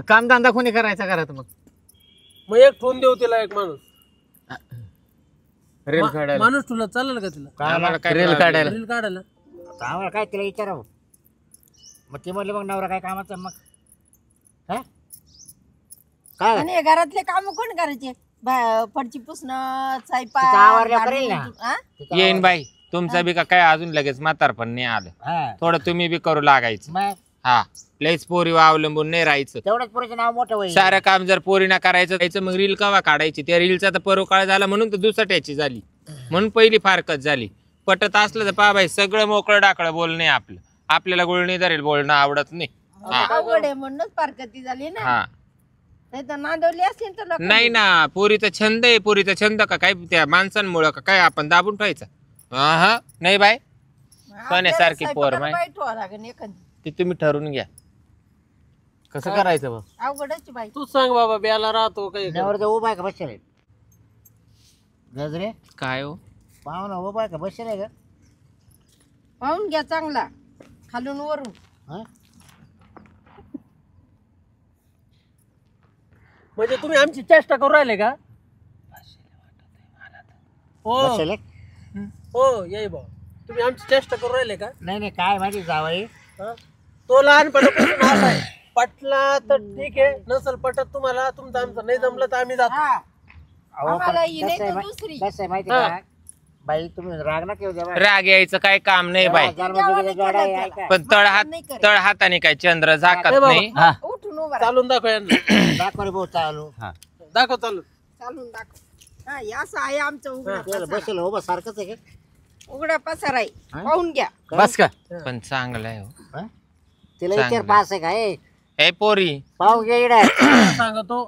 Speaker 6: कामधंदा कोणी करायचा घरात मग
Speaker 4: मग एक ठेवून देऊ तिला, एक माणूस.
Speaker 6: रेल काढायला
Speaker 4: माणूस तुला चालेल का तिला
Speaker 1: आम्हाला काय
Speaker 6: रेल काढायला
Speaker 4: रील काढायला?
Speaker 2: आम्हाला काय तिला विचारावं. मग ती म्हणली मग नवरा काय कामाचा मग हा? काय
Speaker 5: आणि हे घरातले काम कोण करायचे? फडची पुसणं,
Speaker 2: तिचं आवरल्यावर करेल ना.
Speaker 5: हा?
Speaker 1: येईन बाई तुमचं बी का काय अजून लगेच म्हातारपण नाही आलं.
Speaker 2: हा.
Speaker 1: थोडं तुम्ही बी करू लागायचं.
Speaker 2: मग
Speaker 1: हा लईच पोरीवर अवलंबून नाही राहायचं.
Speaker 2: तेवढंच पुरेचं नाव मोठं होईल.
Speaker 1: सारं काम जर पोरीना करायचं जायचं, मग रील कवा काढायची? त्या रीलचा तर परोकाळ झाला म्हणून तर दुसऱ्याची झाली, म्हणून पहिली फारकत झाली. पटत असलं तर पहा बाई, सगळं मोकळं डाकळं बोलणं आहे आपलं. आपल्याला गुळणी धरेल बोलणं आवडत नाही. हा
Speaker 5: अवघड आहे म्हणूनच फारकती झाली ना.
Speaker 1: हा
Speaker 5: नाही तर नांदवली असतील तर लोकांनी.
Speaker 1: नाही ना, पोरीचा छंद आहे. पोरीचा छंद का काय त्या माणसांमुळं का काय आपण दाबून ठेवायचा? हा नाही बाई,
Speaker 5: आपल्याला
Speaker 1: सोन्यासारखी पोर
Speaker 5: स्वयंपाकाला
Speaker 1: माय.
Speaker 5: बाई ठेवावं लागेल एखादी.
Speaker 1: ते तुम्ही ठरवून घ्या.
Speaker 6: कसं करायचं बा
Speaker 5: अवघडच बाई.
Speaker 4: तू सांग बाबा, ब्याला राहतो काही
Speaker 2: नवरा तर उभा आहे का बसेल आहे? गजरे
Speaker 1: काय हो
Speaker 2: पाहुणा उभा आहे का बसेल आहे का?
Speaker 5: पाहून घ्या चांगला, खालून वरून.
Speaker 2: हा?
Speaker 4: म्हणजे तुम्ही आमची चेष्टा करू राहिले का? हो
Speaker 2: बसेल आहे?
Speaker 4: हो येई भाऊ, तुम्ही आमची चेष्टा करू राहिले का?
Speaker 2: नाही नाही काय माहिती जावई,
Speaker 4: हा? तो लहानपणापासून असा आहे. पटला तर ठीक आहे, नसल पटत तुम्हाला, तुमचं आमचं नाही जमलं तर आम्ही जातो.
Speaker 5: हा.
Speaker 2: अहो, पण
Speaker 5: आम्हाला ही नाही
Speaker 2: कसं आहे
Speaker 5: तर
Speaker 2: मा-
Speaker 5: दुसरी.
Speaker 2: कसं आहे माहिती
Speaker 4: हा.
Speaker 2: का बाई, तुम्ही राग ना केव्हा द्या
Speaker 1: राग यायचं काय काम नाही बाई. पण तळ हाताने काय चंद्र झाकत
Speaker 4: ए बाबा.
Speaker 1: नाही.
Speaker 6: हा
Speaker 5: उठून उभा राहा.
Speaker 4: चालून दाखव यांना.
Speaker 2: दाखव रे भाऊ चालू.
Speaker 4: दाखव चालून.
Speaker 5: चालून दाखव. हा, हे असं आहे आमचं उघडा
Speaker 2: त्याला
Speaker 5: पसारा.
Speaker 2: बसेल उभा सारखंच आहे का?
Speaker 5: उघडा पसारा आहे.
Speaker 2: हा?
Speaker 5: पाहून घ्या.
Speaker 6: बस का
Speaker 1: पण चांगलं आहे हो.
Speaker 2: हा? तिला विचार
Speaker 1: चांगलं.
Speaker 2: पास आहे का?
Speaker 1: ए पोरी,
Speaker 2: पाहून घे इकडे.
Speaker 4: सांगतो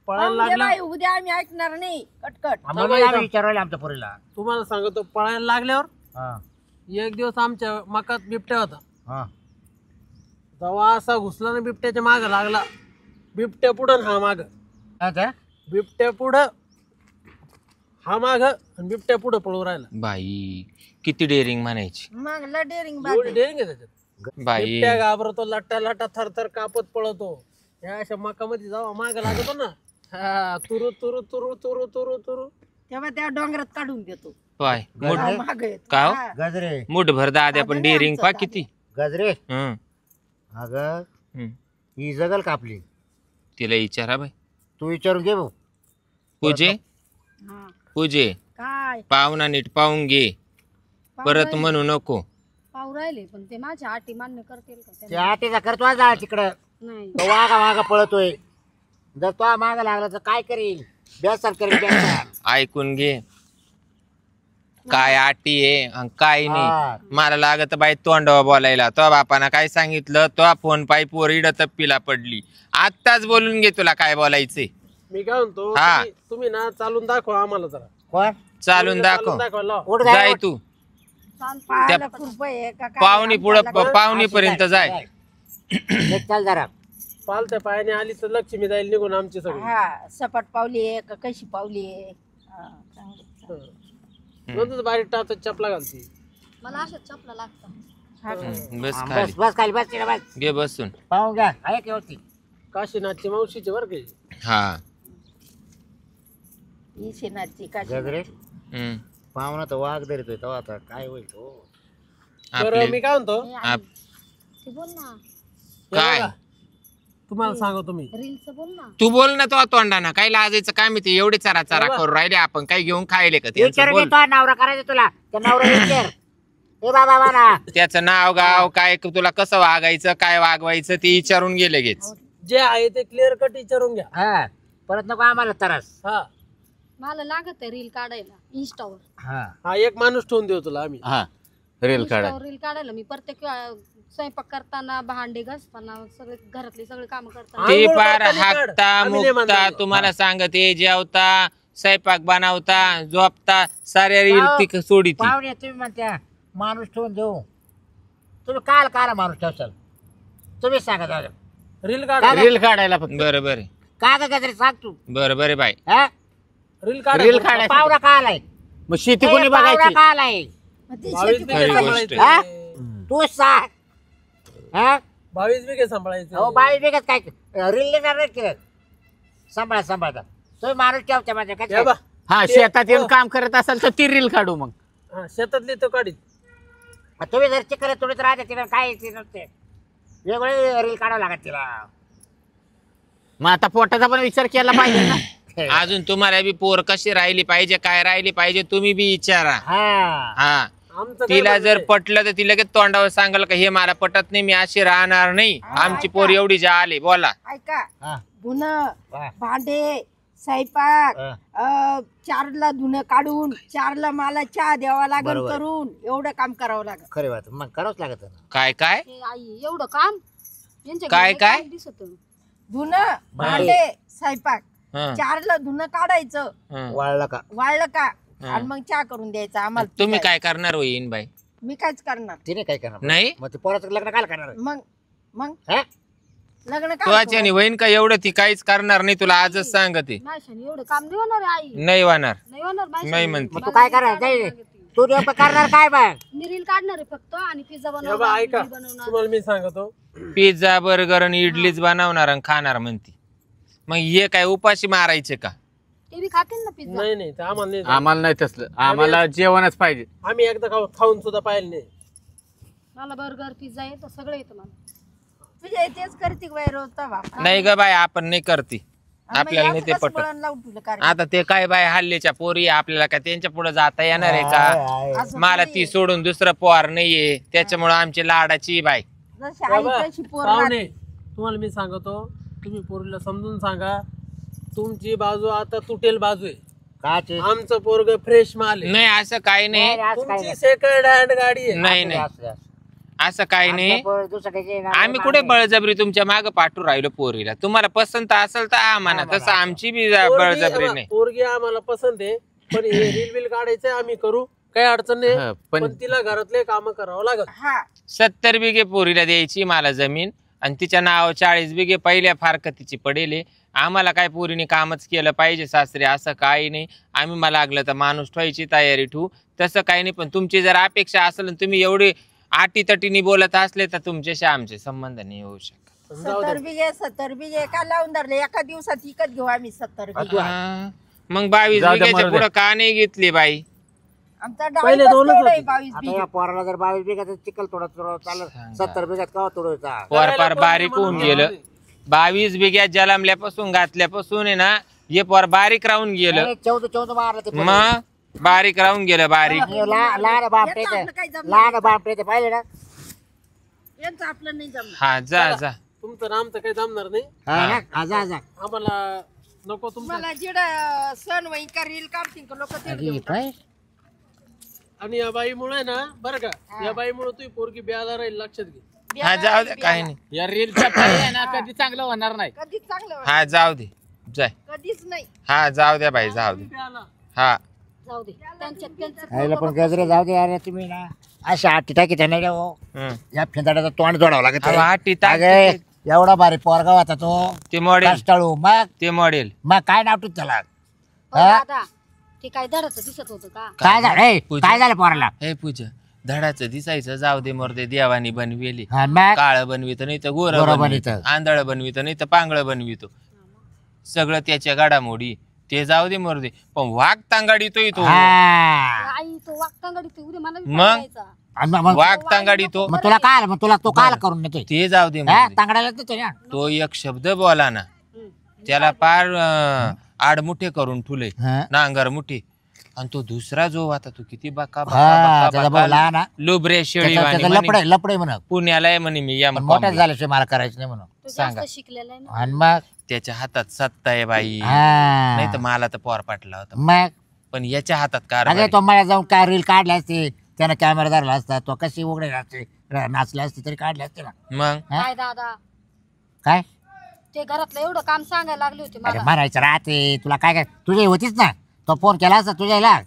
Speaker 4: पळायला
Speaker 5: पाहून घ्या
Speaker 4: लागल्या,
Speaker 5: बाई, उद्या आम्ही ऐकणार नाही. कटकट.
Speaker 2: आम्हाला विचारलं आमच्या पोरीला.
Speaker 4: तुम्हाला सांगतो पळायला लागल्यावर
Speaker 2: हा
Speaker 4: एक दिवस आमच्या मकात बिबट्या होता.
Speaker 2: हा
Speaker 4: तेव्हा असा घुसला ना, बिबट्याच्या माग लागला. बिबट्या पुढं हा माग,
Speaker 2: आता
Speaker 4: बिबट्या पुढं हा माग, आणि बिबट्या पुढं पळू राहिला.
Speaker 1: बाई किती डेअरिंग म्हणायची
Speaker 5: मग लडेरिंग
Speaker 4: एवढी डेअरिंग आहे त्याच्यात.
Speaker 1: बाई.
Speaker 4: बिबट्या घाबरतो, लट्टा लट्टा थरथर कापत पळतो. या अशा मकामध्ये जावा माग लागतो ना, हा तुरु तुरु तुरु तुरु तुरु तुरु.
Speaker 5: तेव्हा त्या डोंगरात काढून देतो.
Speaker 1: पाय मुठ
Speaker 5: हा, मागं येतो.
Speaker 1: का हो?
Speaker 5: हा.
Speaker 2: गजरे
Speaker 1: मुठभर दाद्या पण डेअरिंग पा किती.
Speaker 2: गजरे
Speaker 1: हं,
Speaker 2: अगं
Speaker 1: हं.
Speaker 2: ही जगल का आपली?
Speaker 1: तिला विचारा बाई.
Speaker 2: तू विचारून घे भाऊ.
Speaker 1: पूजे
Speaker 5: हा.
Speaker 1: पूजे
Speaker 5: काय
Speaker 1: पाहुणा नीट पाहून घे, परत म्हणू नको.
Speaker 3: पाहू राहिले, पण ते माझ्या अटी मान्य करतील का
Speaker 2: ते
Speaker 3: त्यांना?
Speaker 2: आटीचा करतो जा तिकडं.
Speaker 3: नाही.
Speaker 2: तो वागा मागा पळतोय. जर तो माग लागला तर काय करील? बेसार करील बेसार.
Speaker 1: ऐकून घे, काय आटी आहे अन काय
Speaker 2: हा.
Speaker 1: नाही. मला लागत बाई तोंडावर बोलायला. तो बापानं काय सांगितलं, तो फोन पायी पोर इड तप्पीला पडली. आत्ताच बोलून घे तुला काय बोलायचंय.
Speaker 4: मी काय म्हणतो,
Speaker 1: हा.
Speaker 4: तुम्ही ना चालून दाखवा आम्हाला जरा.
Speaker 2: कोण?
Speaker 1: चालून दाखव.
Speaker 4: दाखवा लावा.
Speaker 2: उठ
Speaker 1: जाय
Speaker 2: जाय
Speaker 1: तू
Speaker 5: पाहायला खूप आहे का काय?
Speaker 1: पाहुणी पुढं
Speaker 5: आमच्याला
Speaker 1: पाहुणी पर्यंत जाय.
Speaker 2: चल जरा.
Speaker 4: पालत्या पायाने आली तर लक्ष्मी जाईल निघून आमची सगळी.
Speaker 5: हा, सपाट पावली आहे का कशी पावली आहे? हा, चांगली.
Speaker 4: नंतर बारीक टाचत चपला घालते.
Speaker 3: मला अशाच चपला लागतात.
Speaker 5: हा का?
Speaker 1: बस
Speaker 2: हा,
Speaker 1: खाली
Speaker 2: बस बस खाली बस तिकडे बस.
Speaker 1: घे बसून.
Speaker 2: पाहून घ्या आहे की होती.
Speaker 4: काशीनाथची मावशीची बरं काही.
Speaker 1: हा
Speaker 5: ही शेणाची काशी.
Speaker 2: गजरे
Speaker 1: हम्म.
Speaker 2: पाहुणा तर वाघ धरतोय तेव्हा आता काय होईल तो?
Speaker 4: तर
Speaker 1: आपले
Speaker 4: मी काय म्हणतो,
Speaker 3: हे
Speaker 1: आप-
Speaker 3: ते बोल ना,
Speaker 4: हे
Speaker 1: काय
Speaker 4: बघा, तुम्हाला सांगतो मी,
Speaker 3: रीलचं बोल ना.
Speaker 1: तू बोल ना तो तोंडाना. काय लाजायचं काय मी ते एवढे चारा
Speaker 4: बाबा.
Speaker 1: करू राहिले आपण. काय घेऊन खायले का त्यांचं
Speaker 2: विचार
Speaker 1: बोल.
Speaker 2: घेतो नवरा करायचा तुला. त्या नवरा विचार. ए बाबा बाबा
Speaker 1: त्याचं नाव गाव काय तुला कसं वागायचं काय वागवायचं ते विचारून गेले गेच.
Speaker 4: जे आहे ते क्लिअर कट विचारून घ्या.
Speaker 2: हा परत नको आम्हाला त्रास.
Speaker 4: हा
Speaker 3: मला लागत आहे रील काढायला इंस्टावर.
Speaker 2: हा
Speaker 4: हा एक माणूस ठेवून देऊ तुला आम्ही.
Speaker 6: हा रील काढा.
Speaker 3: इंस्टावर रील काढायला मी प्रत्येक स्वयंपाक करताना भांडे घासताना सगळे घरातले सगळे काम करताना
Speaker 1: ते
Speaker 4: आंघोळ
Speaker 1: पार
Speaker 4: करताना काढ.
Speaker 1: हाकता
Speaker 4: आम्ही नाही
Speaker 1: मुक्ता
Speaker 4: म्हणणार.
Speaker 1: तुम्हाला सांगते जेवता स्वयंपाक बनवता झोपता साऱ्या रील ती सोडी ती.
Speaker 2: पाहुणे तुम्ही म्हणत्या माणूस ठेवून देऊ. तुम्ही काल काला माणूस ठेवसाल तुम्ही सांगा दादा.
Speaker 4: रील काढा.
Speaker 6: रील काढायला फक्त.
Speaker 1: बरं बरं
Speaker 2: काय काय तरी सांग तू.
Speaker 1: बरं बरं बाई.
Speaker 2: हा
Speaker 4: रील काढा.
Speaker 6: रील काढायला
Speaker 2: पाहुणा काल आहे.
Speaker 6: मग शेती कोणी बघायची.
Speaker 2: काल आहे
Speaker 5: मग ती
Speaker 4: 22
Speaker 5: शेती
Speaker 4: बिघे
Speaker 1: खरी
Speaker 4: सांभाळायचे.
Speaker 1: गोष्ट
Speaker 2: हा? तू सांग. हा
Speaker 4: 22 बिघे सांभाळायचे.
Speaker 2: हो 22 बिघात काय रील येणार नाही केलं. सांभाळता तुम्ही माणूस ठेवता माझ्या
Speaker 4: हे
Speaker 2: काय.
Speaker 4: बा,
Speaker 6: हा शेतात येऊन काम करत असेल तर ती रील काढू मग.
Speaker 4: हा, शेतातली तो काढीत.
Speaker 2: तुम्ही जर चिकन तुडीत राहते तिला काय ते नसते वेगळे रील काढावं लागत तिला.
Speaker 6: मग आता पोटाचा पण विचार केला पाहिजे ना.
Speaker 1: अजून तुम्हाला बी पोर कशी राहिली पाहिजे काय राहिली पाहिजे तुम्ही बी विचारा.
Speaker 2: हा
Speaker 1: हा
Speaker 4: आमचं काय
Speaker 1: तिला
Speaker 4: म्हणणं
Speaker 1: जर
Speaker 4: आहे?
Speaker 1: पटलं तर ती लगेच तोंडावर सांगाल का हे मला पटत नाही मी अशी राहणार नाही. आमची पोर एवढी जा आली बोला.
Speaker 5: ऐका
Speaker 2: हा.
Speaker 5: धुणं
Speaker 2: हा.
Speaker 5: भांडे स्वयंपाक
Speaker 2: हा.
Speaker 5: 4ला धुणं काढून 4ला मला चहा द्यावा लागेल
Speaker 2: बरोबर.
Speaker 5: करून एवढं काम करावं लागेल.
Speaker 2: खरी बात मग करावंच लागत ना.
Speaker 1: काय काय
Speaker 3: हे आई एवढं काम यांच्या
Speaker 1: काय-
Speaker 3: घरी
Speaker 1: काय?
Speaker 3: काम दिसत.
Speaker 5: धुणं भांडे स्वयंपाक
Speaker 1: हं,
Speaker 5: 4ला धुणं काढायचं
Speaker 1: हं.
Speaker 2: वाळलं का
Speaker 5: वाळलं का आणि मग चहा करून द्यायचा आम्हाला.
Speaker 1: तुम्ही
Speaker 5: पिकायला.
Speaker 1: काय करणार होईन बाई.
Speaker 5: मी कायच करणार.
Speaker 2: तिने काय करणार
Speaker 1: नाही
Speaker 2: मग ते पोराचं लग्न काय करणार.
Speaker 5: मग
Speaker 2: हा?
Speaker 5: लग्न
Speaker 1: तू
Speaker 5: काय
Speaker 1: आच्याने होईन का एवढं ती काहीच करणार नाही तुला आजच सांगते.
Speaker 3: माझ्याने एवढं काम नाही होणार आहे आई.
Speaker 1: नाही होणार.
Speaker 3: नाही होणार माझ्याने.
Speaker 1: नाही म्हणते.
Speaker 2: मग तू काय करणार नाही तू नेमकं करणार काय बघ.
Speaker 3: मी रील काढणार आहे फक्त आणि पिझ्झा
Speaker 4: हे बा,
Speaker 3: बनवणार
Speaker 4: ऐका
Speaker 3: इडली बनवणार.
Speaker 4: तुम्हाला मी सांगतो.
Speaker 1: पिझ्झा बर्गर आणि इडलीच बनवणार आणि खाणार म्हणती. मग हे काय उपाशी मारायचे का.
Speaker 3: ते बी खातील ना पिझ्झा.
Speaker 4: नाही नाही ते आम्हाला नाही.
Speaker 6: आम्हाला नाही तसलं. आम्हाला जेवणच पाहिजे.
Speaker 4: आम्ही एकदा खाऊन सुद्धा पाहिलं नाही.
Speaker 3: मला बर्गर पिझ्झा येतं सगळं येतं मला.
Speaker 5: तुझ्या तेच करते बाहेर होता बाप.
Speaker 1: नाही ग बाय आपण नाही करती. आपल्याला नाही ते पटत.
Speaker 5: लावून तुला कार्य.
Speaker 1: आता ते काय बाय हल्लीच्या पोरी आपल्याला काय त्यांच्या पुढे जाता येणार आहे का.
Speaker 5: असं
Speaker 1: मला
Speaker 5: थोडी
Speaker 1: ती
Speaker 5: आहे.
Speaker 1: सोडून दुसरं पोर नाहीये त्याच्यामुळे आमची लाडाची बाई.
Speaker 5: जशी आई
Speaker 4: बाबा,
Speaker 5: तशी पोर
Speaker 4: पाहुणे,
Speaker 5: राहते.
Speaker 4: तुम्हाला मी सांगतो तुम्ही पोरीला समजून सांगा. तुमची बाजू आता तुटेल बाजू आहे.
Speaker 2: काचे
Speaker 4: आमचं पोरग फ्रेश माल आहे.
Speaker 1: नाही असं काही नाही.
Speaker 4: तुमची सेकंड हँड गाडी आहे.
Speaker 1: नाही नाही असं काही नाही. आम्ही कुठे
Speaker 2: बळ
Speaker 1: बळजबरी तुमच्या माग पाठवू राहिलो पोरीला. तुम्हाला पसंत असेल तर आम्हाला तसं आमची बी बळजबरी नाही.
Speaker 4: पोरगी आम्हाला पसंत आहे पण हे रील बिल काढायचंय आम्ही करू काही अडचण नाही.
Speaker 6: हा, पण
Speaker 4: पण तिला घरातले काम करावं लागत.
Speaker 5: हा
Speaker 1: 70 बिघे पोरीला द्यायची मला जमीन आणि तिच्या नाव 40 बिघे पहिल्या फारकतीची पडेल. आम्हाला काय पोरीने कामच केलं पाहिजे सासरे असं काही नाही. आम्ही मला लागलं तर माणूस ठेवायची तयारी ठेवू तसं काही नाही. पण तुमची जर अपेक्षा असेल आणि तुम्ही एवढी आटीतटीने बोलत असले तर तुमच्याशी आमचे संबंध नाही होऊ शकत.
Speaker 4: जाऊ
Speaker 5: 70
Speaker 4: दे.
Speaker 5: बिघे 70 बिघे का लावून धरले एका दिवसात विकत घेऊ आम्ही 70 बिघे.
Speaker 1: हा. मग 22
Speaker 6: जाऊ दे,
Speaker 1: बिघ्याच्या
Speaker 6: मरू दे.
Speaker 1: पुढे का नाही घेतली बाई.
Speaker 5: आमचा
Speaker 4: पहिले
Speaker 5: डाळींबच
Speaker 4: दोनच
Speaker 5: तेवढं आहे
Speaker 4: होते.
Speaker 5: 22
Speaker 2: आता
Speaker 5: बिघे.
Speaker 2: या पोराला जर 22 बिघात चिकल थोडं चाललं
Speaker 1: सांगा.
Speaker 2: 70 बिघात का तोडायचा.
Speaker 1: पोर पार
Speaker 4: करायला
Speaker 1: बारीक
Speaker 4: कोणी
Speaker 1: होऊन
Speaker 4: म्हणत
Speaker 1: गेलं.
Speaker 4: नाही.
Speaker 1: 22 बिघ्यात जलमल्यापासून घातल्यापासून आहे ना हे पोर बारीक राहून गेलं.
Speaker 2: 14 मारलं ते पोरं.
Speaker 1: मग बारीक राहून गेलं बारीक.
Speaker 2: हे लहान बापटे
Speaker 5: यांचं आपलं काही जमलं
Speaker 2: लहान बापटे ते पाहिले ना.
Speaker 5: यांचं आपलं नाही जमलं.
Speaker 1: हा जा जा.
Speaker 4: तुमचं नाम तर काही जमणार नाही.
Speaker 2: हा ना? हा, जा जा.
Speaker 4: आम्हाला नको तुमचं.
Speaker 5: मला जिड सण वही का रील काढतील का लोक ते
Speaker 2: अरे, काय?
Speaker 4: आणि या बाईमुळे ना बरं का या बाईमुळे तुझी पोरगी ब्याला राहील लक्षात घे.
Speaker 1: हा जाऊ दे काही नाही.
Speaker 6: या रीलच्या पायी आहे ना कधी चांगलं होणार नाही.
Speaker 5: कधीच चांगलं होणार.
Speaker 1: हा जाऊ दे जाय.
Speaker 5: कधीच नाही.
Speaker 1: हा जाऊ द्या बाई जाऊ दे.
Speaker 4: ब्याला.
Speaker 1: हा
Speaker 3: जाऊ दे त्यांच्यात
Speaker 2: आईला पण गजरे जाऊ दे अरे तुम्ही ना अशा आठी टाकी त्यांना रे हो.
Speaker 1: हं.
Speaker 2: या फिंदाड्याचं तोंड जोडावं लागत
Speaker 1: अहो, आठी टाकी
Speaker 2: अगे, एवढा भारी पोरगाव होता तो
Speaker 1: ते मॉडेल
Speaker 2: कष्टाळू
Speaker 1: ते मॉडेल
Speaker 2: मग काय नाव ठेवत त्याला.
Speaker 3: हो दादा ते काय धडाचं दिसत होतं का.
Speaker 2: काय झालं ए,
Speaker 1: पूजा.
Speaker 2: काय झालं पोराला.
Speaker 1: हे पूजा धडाचं दिसायचं जाऊ दे मोरदे देवानी बनवेली.
Speaker 2: हा, मग
Speaker 1: काळ बनवित नाही तर गोर
Speaker 2: गोरं
Speaker 1: बनवित
Speaker 2: बनवितं.
Speaker 1: आंधळ बनवित नाही तर पांगळ बनवितो. सगळं त्याच्या गाडामोडी ते जाऊ दे मोरदे. पण वाघ तांगाडीतोय तो.
Speaker 2: हा.
Speaker 3: आई तो वागतांगडी ते उद्या मला बी
Speaker 1: मग?
Speaker 3: सांगायचा.
Speaker 2: आणि मग
Speaker 1: वाघ तांगाडीतो
Speaker 2: मग तुला काय मग तुला तो काय करून नेतोय.
Speaker 1: ते जाऊ दे
Speaker 2: हा,
Speaker 1: मोरदे.
Speaker 2: तांगड्याला देतोय ना.
Speaker 1: तो एक शब्द बोला ना
Speaker 3: हम्म.
Speaker 1: त्याला पार आडमुठे करून ठुले
Speaker 2: हा.
Speaker 1: नांगर मुठे आणि तो दुसरा जो होता तो किती बाका
Speaker 2: हा त्याचा भाऊ लहान हा.
Speaker 1: लुबरे शेळी
Speaker 2: त्याचा लपडे म्हणा
Speaker 1: पुण्याला आहे म्हणे मी या
Speaker 2: मोठ्याच झाल्याशिवाय मला करायचं नाही म्हणून
Speaker 3: तो
Speaker 1: सांगा.
Speaker 3: जास्त शिकलेला आहे ना.
Speaker 2: आणि मग
Speaker 1: त्याच्या हातात सत्ता आहे बाई
Speaker 2: हा.
Speaker 1: नाही तर मला तर पोर पाटला होता
Speaker 2: मग
Speaker 1: पण याच्या हातात कार
Speaker 2: अगे तो मला जाऊन काय रील काढले असते त्यानं कॅमेरा धरला असता तो कशी उघडे असते नाचले असते तरी काढले असते ना
Speaker 1: मग
Speaker 2: हा?
Speaker 3: काय दादा
Speaker 2: काय
Speaker 3: ते घरातलं एवढं काम सांगायला लागले होते
Speaker 2: अरे
Speaker 3: मला.
Speaker 2: म्हणायचं राहते तुला काय काय तुझी होतीच ना तो फोन केला असता तुझ्या याला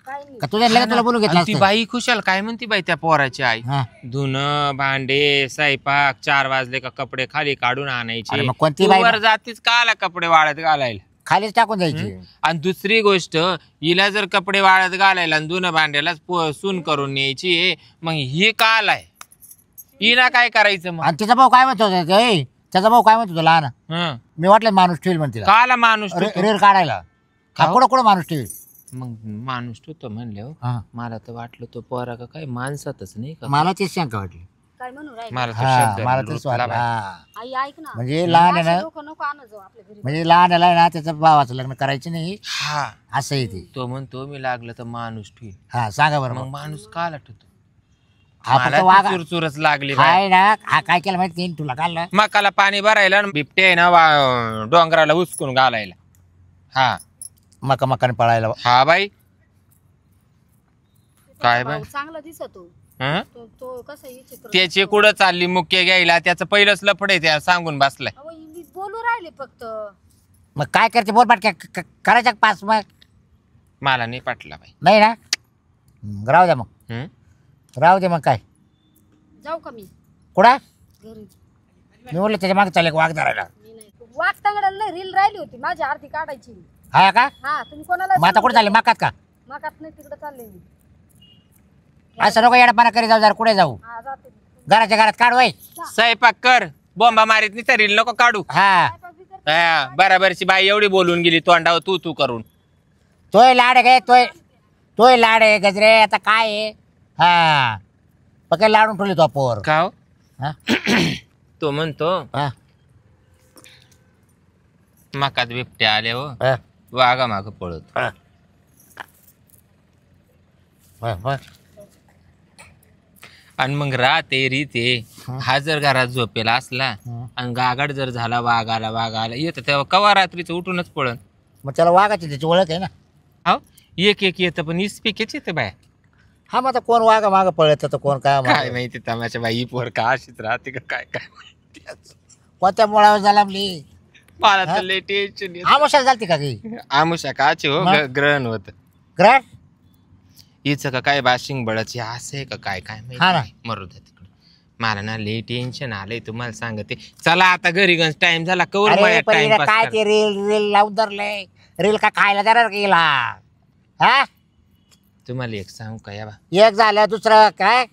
Speaker 3: काय नाही.
Speaker 2: का तुझ्या लगेच तुला बोलून घेतला
Speaker 1: आणि ती
Speaker 2: असतं
Speaker 1: बाई खुशाल काय म्हणती बाई त्या पोराची आई
Speaker 2: हा.
Speaker 1: धुणं भांडे स्वयंपाक 4 वाजले का कपडे खाली काढून
Speaker 2: अरे
Speaker 1: आणायचे
Speaker 2: मग कोणती
Speaker 1: तू
Speaker 2: बाई
Speaker 1: वर जातीच का आला कपडे वाळत घालायला
Speaker 2: खालीच टाकून द्यायची
Speaker 1: आणि दुसरी गोष्ट हिला जर कपडे वाळत घालायला आणि धुणं भांड्यालाच सून करून न्यायची मग ही का आलाय हिला काय करायचं मग
Speaker 2: आणि तिचा भाऊ काय म्हणतो त्याचा भाऊ काय म्हणतो लहान
Speaker 1: हं.
Speaker 2: मी वाटलं माणूस ठेवील म्हणते
Speaker 1: काला माणूस ठेवतो?
Speaker 2: रील काढायला
Speaker 1: का?
Speaker 2: कुठं कुठं माणूस ठेवील
Speaker 1: मग माणूस ठेवतो म्हणले हो
Speaker 2: हा.
Speaker 1: मला तर वाटलं तो पोरा का काय माणसातच नाही का
Speaker 2: मला तेच शंका वाटली
Speaker 3: काय म्हणून राहील.
Speaker 1: मला तो
Speaker 2: हा
Speaker 1: शब्द
Speaker 2: मला तेच
Speaker 1: रुतला
Speaker 2: वाटलं
Speaker 1: बाई.
Speaker 2: हा.
Speaker 3: आई ऐक ना.
Speaker 2: म्हणजे लहान आहे
Speaker 3: असे
Speaker 2: ना
Speaker 3: लोकं नको आणत जाऊ आपल्या घरी.
Speaker 2: म्हणजे लहान आहे ना त्याचं भावाचं लग्न करायचं नाही
Speaker 1: हा
Speaker 2: असं आहे ते
Speaker 1: तो म्हणतो मी लागलं तर माणूस ठेवी
Speaker 2: हा सांगा बरं
Speaker 1: मग
Speaker 2: मग
Speaker 1: माणूस काला ठेवतो
Speaker 2: हा
Speaker 1: मला
Speaker 2: फक्त वागा
Speaker 1: ती चुरचुरच लागली बाई.
Speaker 2: काय ना हा काय केलं माहिती नाही तुला काढलं
Speaker 1: मकाला पाणी भरायला आणि बिबटे आहे ना डोंगराला उचकून घालायला हा
Speaker 2: मकाने पळायला
Speaker 1: हा बाई काय बाई
Speaker 3: भाऊ चांगला दिसतो.
Speaker 1: हं?
Speaker 3: तो कसा विचित्र.
Speaker 1: त्याची कुठं चालली मुख्य घ्यायला त्याचं पहिलंच लफडे त्या सांगून बसलाय
Speaker 3: अहो, मी बोलू राहिले फक्त.
Speaker 2: मग काय करते बोल पाठ करायच्या का पास मग
Speaker 1: मला नाही पाटला बाई
Speaker 2: नाही ना राहू द्या मग
Speaker 1: हं?
Speaker 2: राहू दे मग काय
Speaker 3: जाऊ का मी
Speaker 2: कुठं
Speaker 3: घरी.
Speaker 2: मी बोललो त्याच्या मागे चालले वाघ धरायला
Speaker 3: मी नाही वाघ तांगड्याला नाही रील राहिली होती माझी आरती काढायची.
Speaker 2: हा का
Speaker 3: हा तुम्ही कोणाला
Speaker 2: मग आता कुठे चालले मकात का
Speaker 3: मकात नाही तिकडे चालले मी.
Speaker 2: असं नको येडापाना करी जाऊ जरा कुठे जाऊ
Speaker 3: हा जाते.
Speaker 2: घराच्या घरात काढ वय
Speaker 1: स्वयंपाक कर बोंबा मारीत नाही तरी नको काढू
Speaker 2: हा
Speaker 1: हा, बराबरची बाई एवढी बोलून गेली तोंडावर तू तू करून
Speaker 2: तोय लाड आहे तोय लाड आहे गजरे आता काय आहे हा पकड लाडून ठेवली तो पोर
Speaker 1: का हो?
Speaker 2: हा
Speaker 1: तो म्हणतो
Speaker 2: हा
Speaker 1: मकात बिबटे आले हो
Speaker 2: हा
Speaker 1: वाघा माग पळत
Speaker 2: हा. हा.
Speaker 1: आणि मग राहते रीते हा जर घरात झोपेला असला आणि गागाड जर झाला वाघ आला येतं तेव्हा कवा रात्रीचं उठूनच पळण
Speaker 2: मग त्याला वाघाची त्याची ओळख आहे ना
Speaker 1: हो एक येतं पण इस्पिकेच येतं बाय
Speaker 2: हा मग आता कोण वाघा मागं पळत तर कोण काय
Speaker 1: काय
Speaker 2: मागं.
Speaker 1: माहिती तमाशा बाई पोर का अशीच राहते का काय काय माहिती आज.
Speaker 2: कोणत्या मुळावर झाला आपली
Speaker 1: मला तर लय टेन्शन
Speaker 2: आमुषाला झालती का काही
Speaker 1: आमुषा काचे हो
Speaker 2: मग?
Speaker 1: ग्रहण होत
Speaker 2: ग्रहण
Speaker 1: हिचं का काय बाशिंग बळाची असं आहे का काय काय
Speaker 2: हा ना.
Speaker 1: माहिती मरू द्या तिकडं मला ना लय टेन्शन आलंय तुम्हाला सांगते चला आता घरी गंज टाइम झाला कवर
Speaker 2: अरे पण हिला
Speaker 1: टाइम
Speaker 2: काय ते रील लावून धरलंय रील का खायला देणार का हिला हा
Speaker 1: तुम्हाला एक सांगू का या बा
Speaker 2: एक झालं दुसरं काय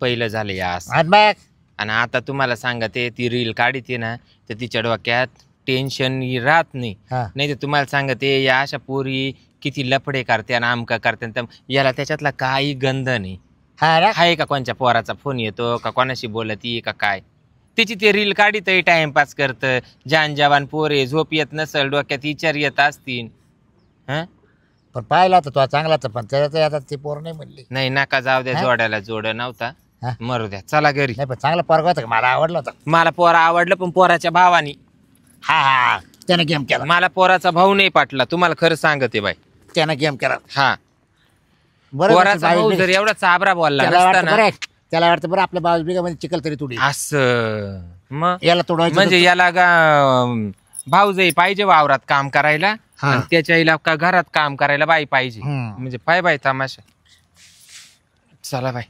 Speaker 1: पहिलं झालं यास
Speaker 2: आणि मग
Speaker 1: आणि आता तुम्हाला सांगते ती रील काढते ना तर तिच्या डोक्यात टेन्शन राहत नाही
Speaker 2: हा.
Speaker 1: नाही तर तुम्हाला सांगते या अशा पोरी किती लफडे करते आणि आमका करते आणि याला त्याच्यातला काही गंध नाही
Speaker 2: हा ना
Speaker 1: आहे का कोणच्या पोराचा फोन येतो का कोणाशी बोलती का काय तिची ते रील काढित टाइमपास करतं जान जवान पोरे झोप येत नसल डोक्यात विचार येत असतील हं
Speaker 2: पण पाहिला तर तो चांगला तर पण त्याच्या आता ती पोर नाही म्हणली
Speaker 1: नाही नका जाऊ द्या
Speaker 2: हा?
Speaker 1: जोड्याला जोड नव्हता
Speaker 2: हा?
Speaker 1: मरू द्या चला घरी
Speaker 2: नाही पण चांगला पोरगा होता का मला आवडला होता
Speaker 1: मला पोरा आवडलं पण पोराच्या भावानी
Speaker 2: हा हा त्यानं गेम केला
Speaker 1: मला पोराचा भाऊ नाही पाटला तुम्हाला खरं सांगते बाई
Speaker 2: त्यानं गेम केला
Speaker 1: हा
Speaker 2: बरं
Speaker 1: पोराचा भाऊ जर एवढा चाबरा बोलला
Speaker 2: त्याला
Speaker 1: नसता
Speaker 2: वाटतं
Speaker 1: ना
Speaker 2: बरं आहे. त्याला वाटतं बरं आपल्या बाजू बिगामध्ये चिकल तरी तुडी
Speaker 1: असं मग
Speaker 2: याला तोडायचं
Speaker 1: म्हणजे याला भाऊजाई पाहिजे वावरात काम करायला
Speaker 2: हा.
Speaker 1: आणि त्याच्या आईला का घरात काम करायला बाई पाहिजे
Speaker 2: हम्म.
Speaker 1: म्हणजे पाय बाय तमाशा चला बाई